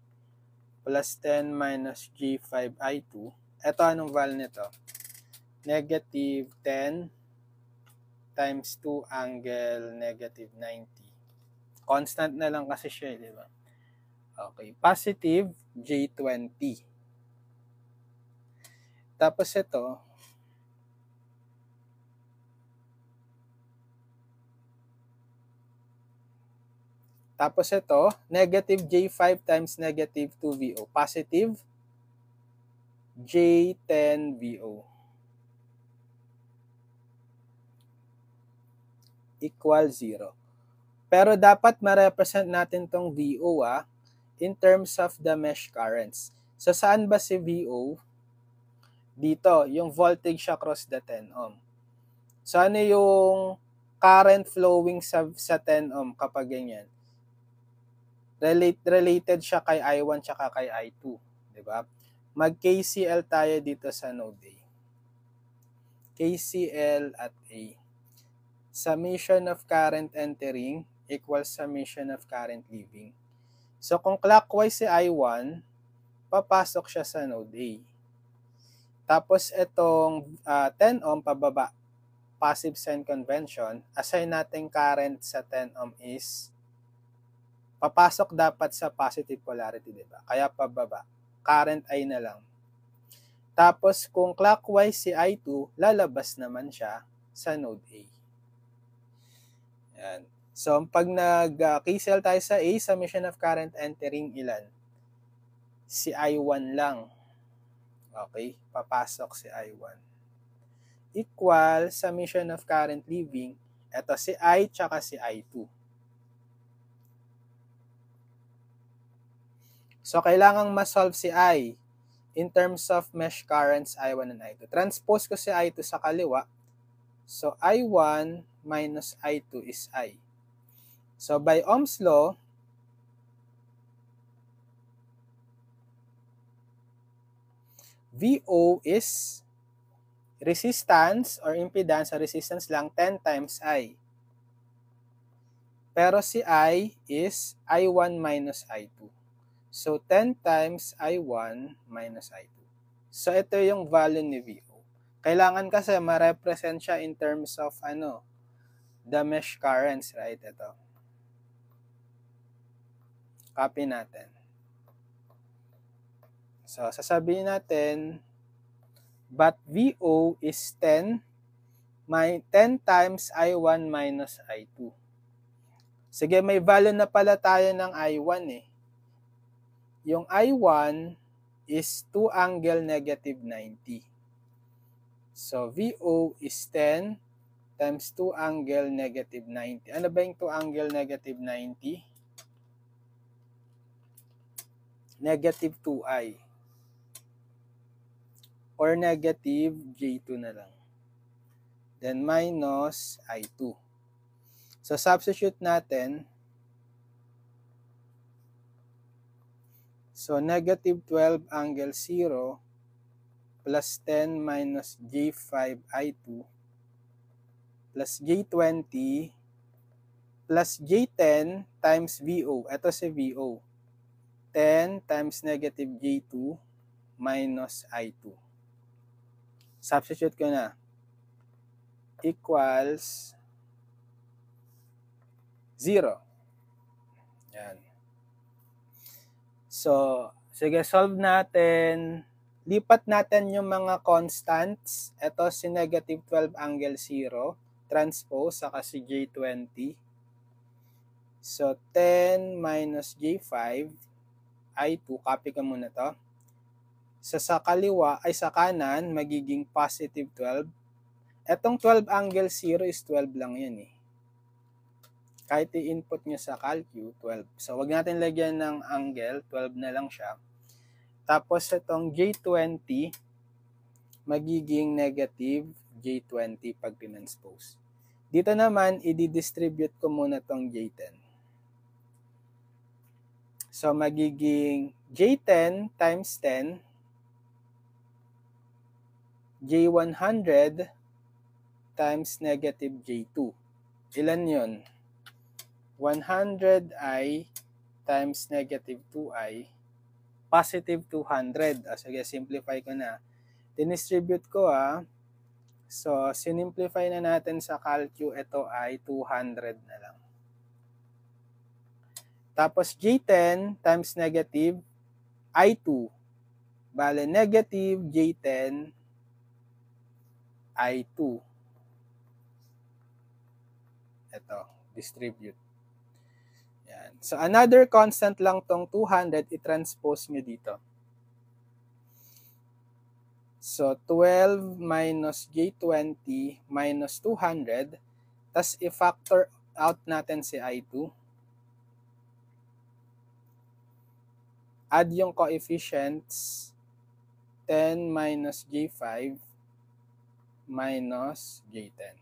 plus 10 minus G5 I2. Ito, anong value nito? Negative 10 times 2 angle negative 90. Constant na lang kasi siya, di ba? Okay. Positive J20. Tapos ito, negative J5 times negative 2VO. Positive J10VO. Equal 0. Pero dapat ma-represent natin tong VO in terms of the mesh currents. So saan ba si VO? Dito, yung voltage across the 10 ohm. So ano yung current flowing sa 10 ohm kapag ganyan? Related siya kay I1 tsaka kay I2. Diba? Mag-KCL tayo dito sa node A. KCL at A. Summation of current entering equals summation of current leaving. So kung clockwise si I1, papasok siya sa node A. Tapos itong 10 ohm pababa, passive sign convention, assign natin current sa 10 ohm is papasok dapat sa positive polarity, diba? Kaya pababa. Current I na lang. Tapos kung clockwise si I2, lalabas naman siya sa node A. Yan. So pag nag-KCL tayo sa A, summation of current entering ilan? Si I1 lang. Okay, papasok si I1. Equal summation of current leaving, ito si I tsaka si I2. So, kailangang ma-solve si I in terms of mesh currents I1 and I2. Transpose ko si I2 sa kaliwa. So, I1 minus I2 is I. So, by Ohm's law, VO is resistance or impedance, or resistance lang, 10 times I. Pero si I is I1 minus I2. So, 10 times I1 minus I2. So, ito yung value ni VO. Kailangan kasi ma-represent siya in terms of the mesh currents, right? Ito. Copy natin. So, sasabihin natin, but VO is 10 times I1 minus I2. Sige, may value na pala tayo ng I1 eh. Yung I1 is 2 angle negative 90. So, VO is 10 times 2 angle negative 90. Ano ba yung 2 angle negative 90? Negative 2i. Or negative J2 na lang. Then minus I2. So, substitute natin. So, negative 12 angle 0 plus 10 minus J5 I2 plus J20 plus J10 times VO. Ito si VO. 10 times negative J2 minus I2. Substitute ko na. Equals 0. Yan. So, sige, solve natin. Lipat natin yung mga constants. Ito si negative 12 angle 0. Transpose, saka si J20. So, 10 minus J5, I2, copy ka muna to. So, sa kaliwa, ay sa kanan, magiging positive 12. Etong 12 angle 0 is 12 lang yan eh. Kahit i-input nyo sa calcu, 12. So, wag natin lagyan ng angle, 12 na lang siya. Tapos, itong J20, magiging negative J20 pag tinranspose. Dito naman, i-distribute ko muna itong J10. So, magiging J10 times 10, J100 times negative J2. Ilan yun? 100i times negative 2i, positive 200. Sige, simplify ko na. Dinistribute ko So, sinimplify na natin sa calcu. Ito ay 200 na lang. Tapos, J10 times negative I2. Bale, negative J10 I2. Ito, distribute. Yan. So, another constant lang tong 200, i-transpose nyo dito. So, 12 minus J20 minus 200. Tas, i-factor out natin si I2. Add yung coefficients. 10 minus J5 minus J10.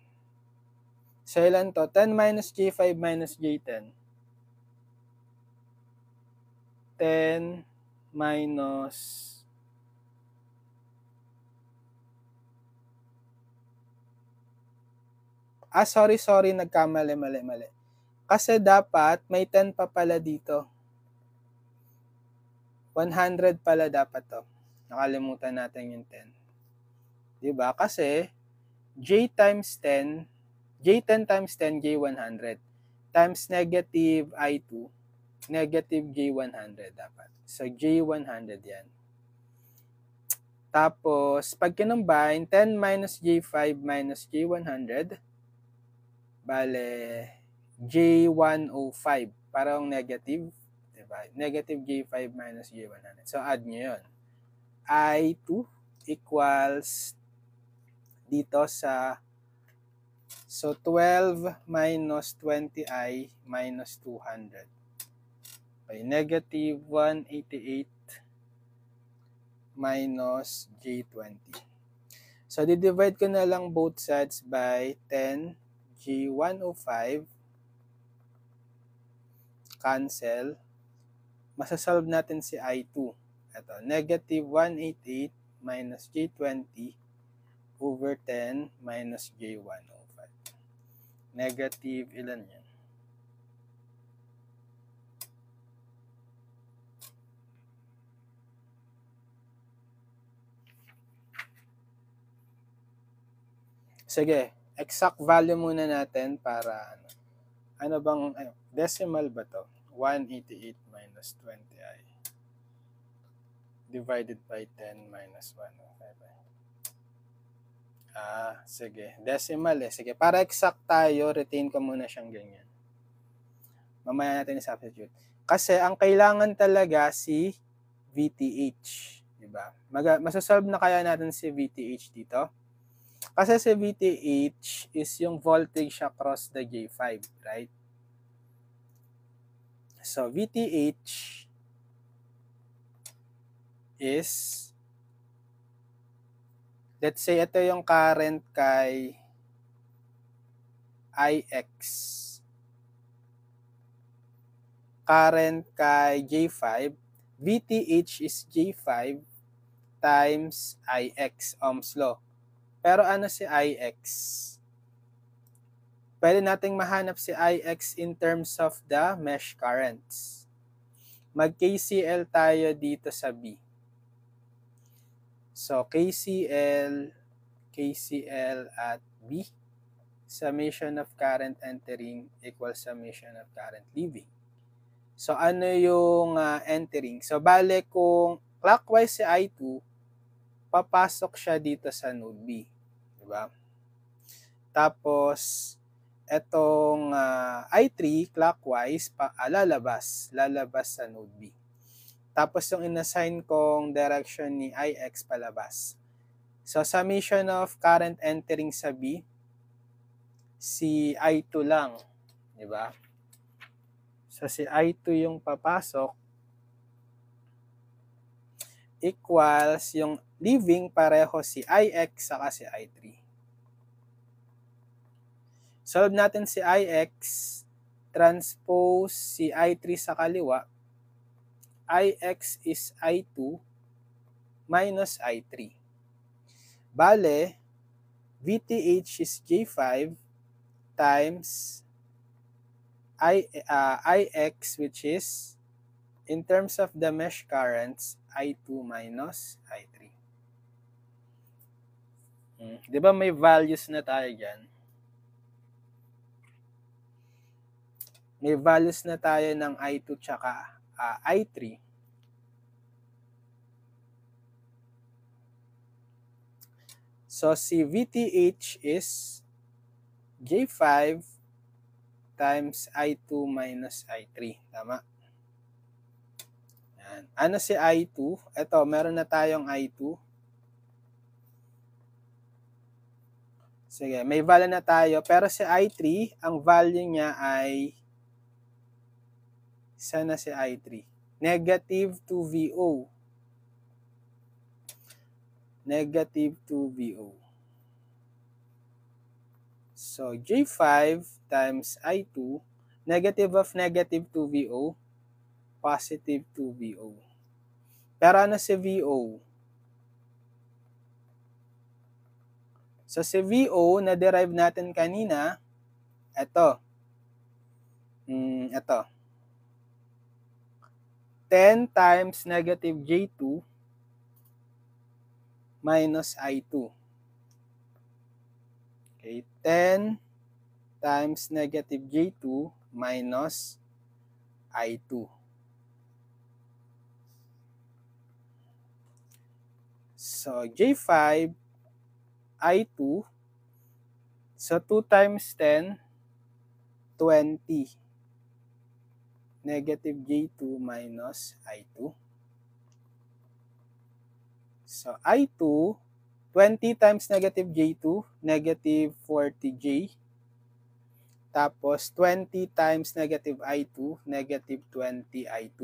So, ilan to? 10 minus J5 minus J10. 10 minus sorry, nagkamali. Kasi dapat may 10 pa pala dito. 100 pala dapat to. Nakalimutan natin yung 10. Diba? Kasi J times 10, J10 times 10, J100 times negative I2, negative J100 dapat. So, J100 yan. Tapos, pag kinumbine, 10 minus J5 minus J100, bale, J105. Parang negative. Diba? Negative J5 minus J100. So, add nyo yun. I2 equals dito sa 12 minus 20i minus 200 by negative 188 minus J20. So, di-divide ko na lang both sides by 10 J105 cancel. Masasolve natin si I2. Ito, negative 188 minus J20 over 10 minus J105. Negative ilan yan? Sige, exact value muna natin para ano bang decimal ba to? 188 minus 20i divided by 10 minus 105. Sige. Decimal eh. Sige, para exact tayo, retain ko muna siyang ganyan. Mamaya natin i-substitute. Kasi ang kailangan talaga si VTH. Diba? Masasolve na kaya natin si VTH dito? Kasi si VTH is yung voltage across the J5, right? So, VTH is, let's say, ito yung current kay IX. Current kay J5, VTH is J5 times IX, Ohm's law. Pero ano si IX? Pwede nating mahanap si IX in terms of the mesh currents. Mag-KCL tayo dito sa B. So, KCL at B, summation of current entering equals summation of current leaving. So, ano yung entering? So, bale kung clockwise si I2, papasok siya dito sa node B. Diba? Tapos, etong I3 clockwise, lalabas sa node B. Tapos, yung inassign kong direction ni IX palabas. So, summation of current entering sa B, si I2 lang. Diba? So, si I2 yung papasok equals yung leaving pareho si IX saka si I3. Solve natin si IX, transpose si I3 sa kaliwa, IX is I2 minus I3. Bale, VTH is J5 times IX, which is, in terms of the mesh currents, I2 minus I3. Di ba may values na tayo dyan? May values na tayo ng I2 tsaka I3. So, si VTH is J5 times I2 minus I3. Tama? Yan. Ano si I2? Ito, meron na tayong I2. Sige, may value na tayo. Pero si I3, ang value niya ay, sana si I3? Negative 2VO. Negative 2VO. So, J5 times I2, negative of negative 2VO, positive 2VO. Pero ano si VO? So, si VO, na-derive natin kanina, ito. Ito. 10 times negative J2 minus I2. Okay, 10 times negative J2 minus I2. So, J5, I2. So, 2 times 10, 20. Negative J2 minus I2. So, I2, 20 times negative J2, negative 40J. Tapos, 20 times negative I2, negative 20 I2.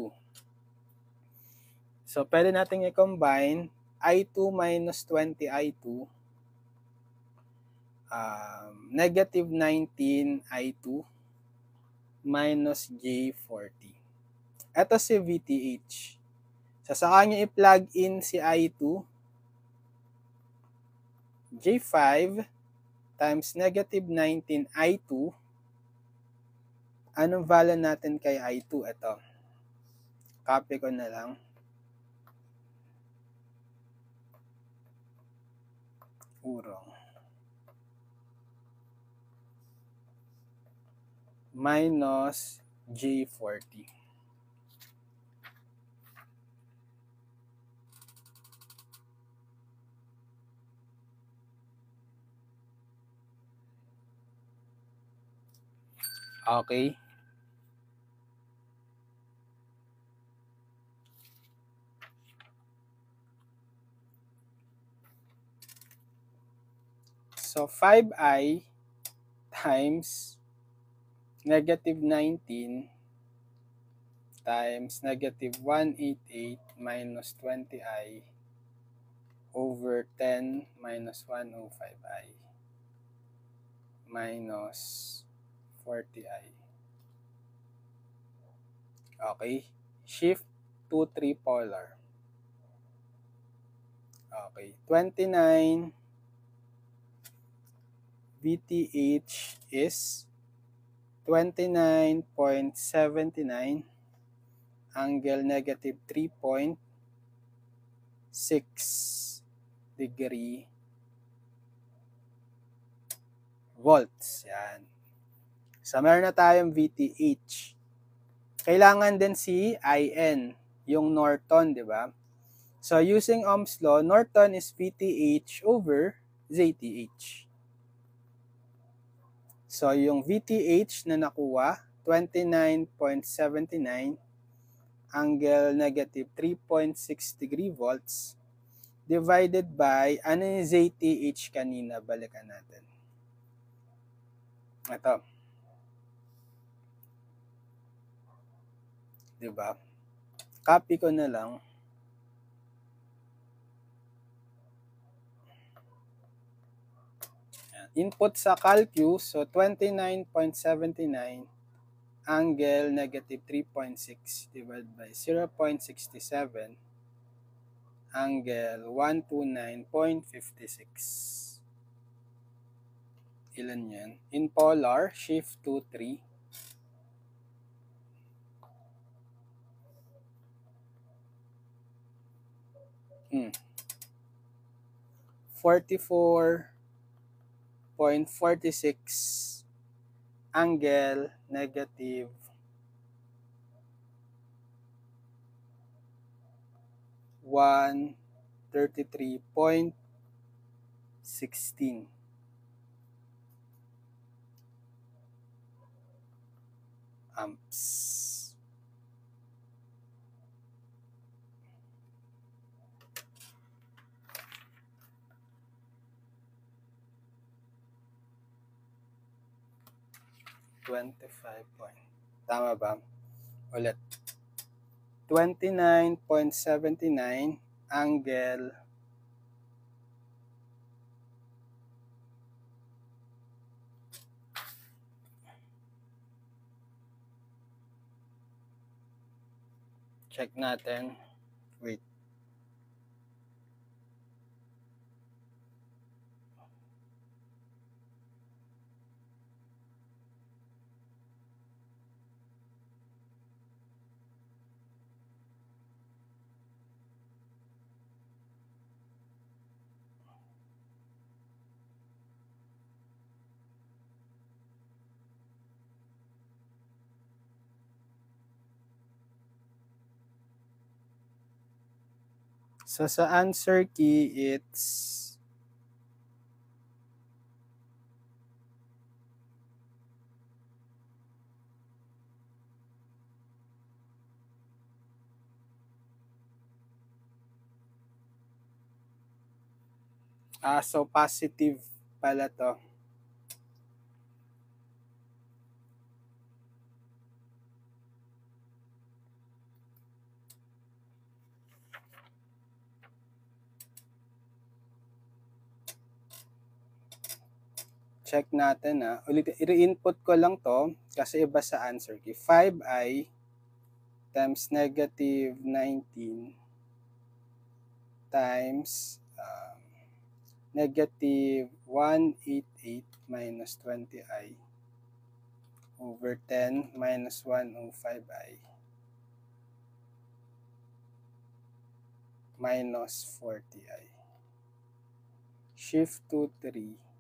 So, pwede natin i-combine I2 minus 20 I2, negative 19 I2 minus J40. Ito si VTH. So, saka nyo i-plug in si I2, J5 times negative 19 I2. Anong value natin kay I2? Ito. Copy ko na lang. Urong. Minus J40. Okay. So 5i times negative 19 times negative 188 minus 20i over 10 minus 105i minus 40i. Okay. Shift to 3 polar. Okay. 29 VTH is 29.79 angle negative 3.6 degree volts. Yan. So, meron na tayong VTH. Kailangan din si IN, yung Norton, di ba? So, using Ohm's law, Norton is VTH over ZTH. So, yung VTH na nakuha, 29.79 angle negative 3.6 degree volts divided by, ano yung ZTH kanina? Balikan natin. Ito. Diba? Copy ko na lang. Input sa calcu, so 29.79 angle negative 3.6 divided by 0.67 angle 129.56. Ilan yan? In polar, shift to 3. 44.46 angle negative 133.16 amps. Tama ba? Ulit. 29.79 angle check natin. Wait. So sa answer key, it's so positive pala to. Check natin ulit, i-input ko lang to kasi iba sa answer key. 5i times negative 19 times negative 188 minus 20i over 10 minus 105i minus 40i. Shift to 3.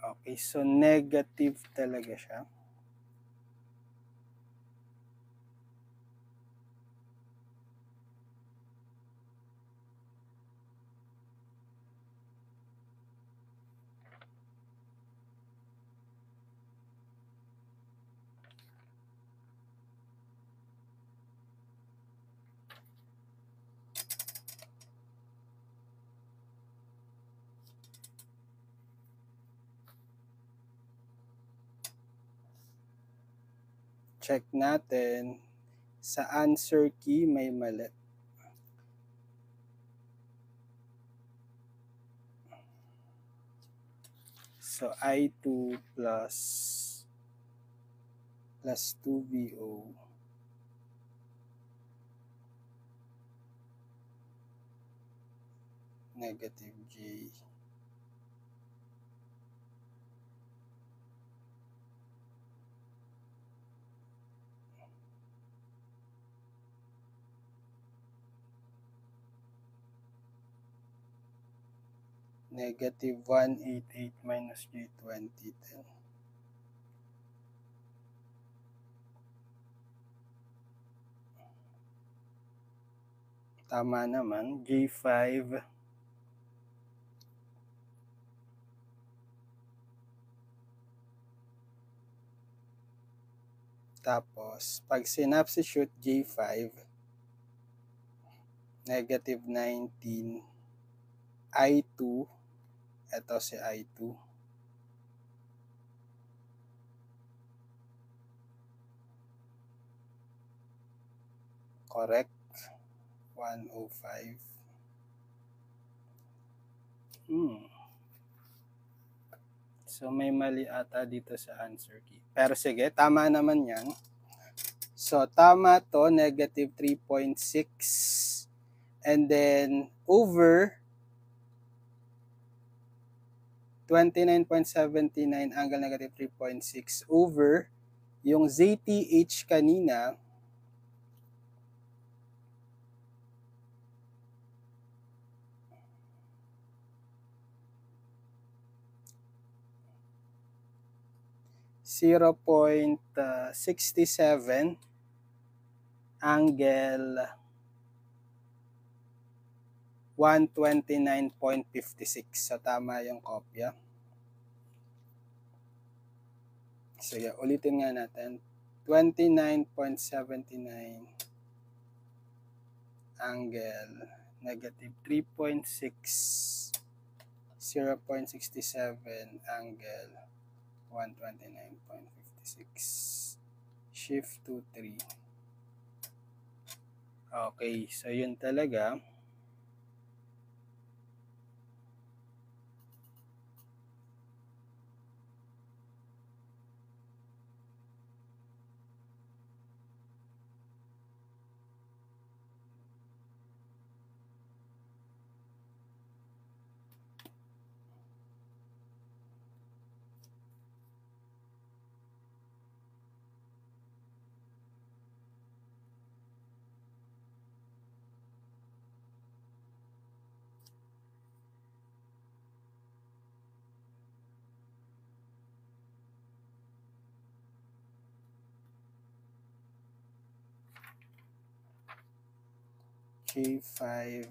Okay, so negative talaga siya. check natin. Sa answer key may mali. So I2 plus 2VO negative J negative 188 minus J20. Tama naman, J5 tapos pag sinubstitute J5 negative 19 I2, ito si I2 correct 105. So may mali ata dito sa answer key. Pero sige, tama naman yan. So tama to, negative 3.6. And then over 29.79 angle negative 3.6 over yung ZTH kanina, .67 angle 129.56. So tama yung kopya. Sige, ulitin nga natin. 29.79 angle negative 3.6 0.67 angle 129.56 shift to 3. Okay, so yun talaga. J5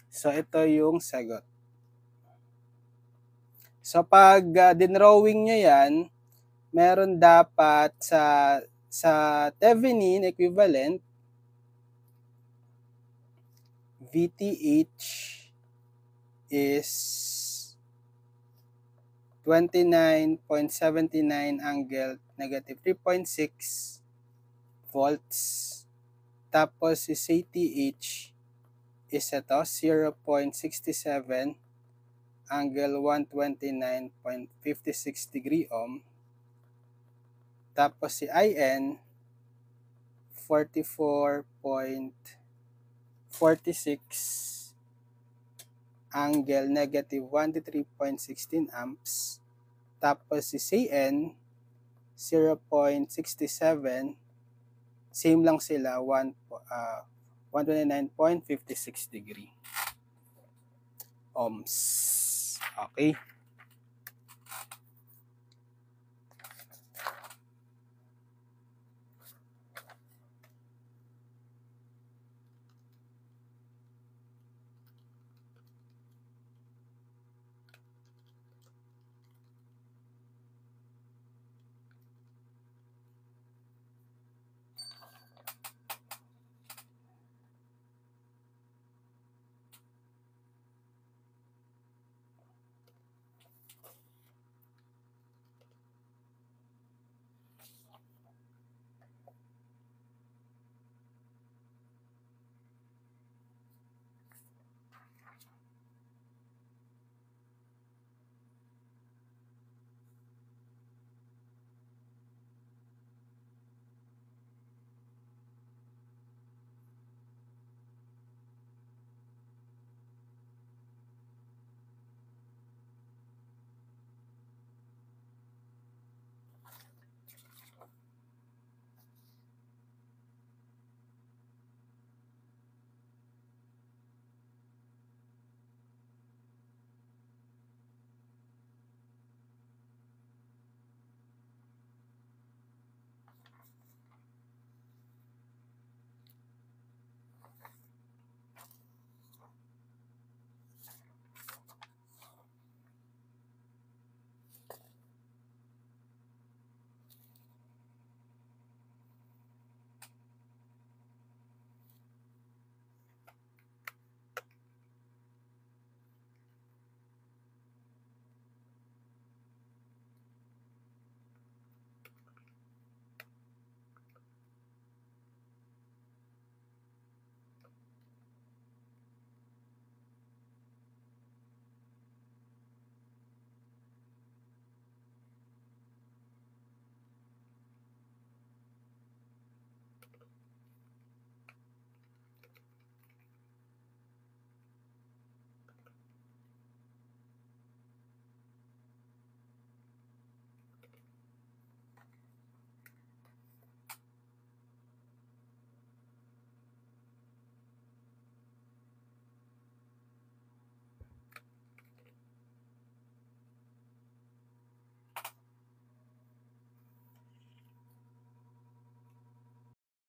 So ito yung sagot. So pag dinrawing nyo yan, meron dapat sa Thevenin equivalent, VTH is 29.79 angle negative 3.6 volts. Tapos si CTH is ito, 0.67 angle 129.56 degree ohm. Tapos si IN, 44.46 angle negative 103.16 amps. Tapos si CN, 0.67, same lang sila, 129.56 degree ohms. Okay.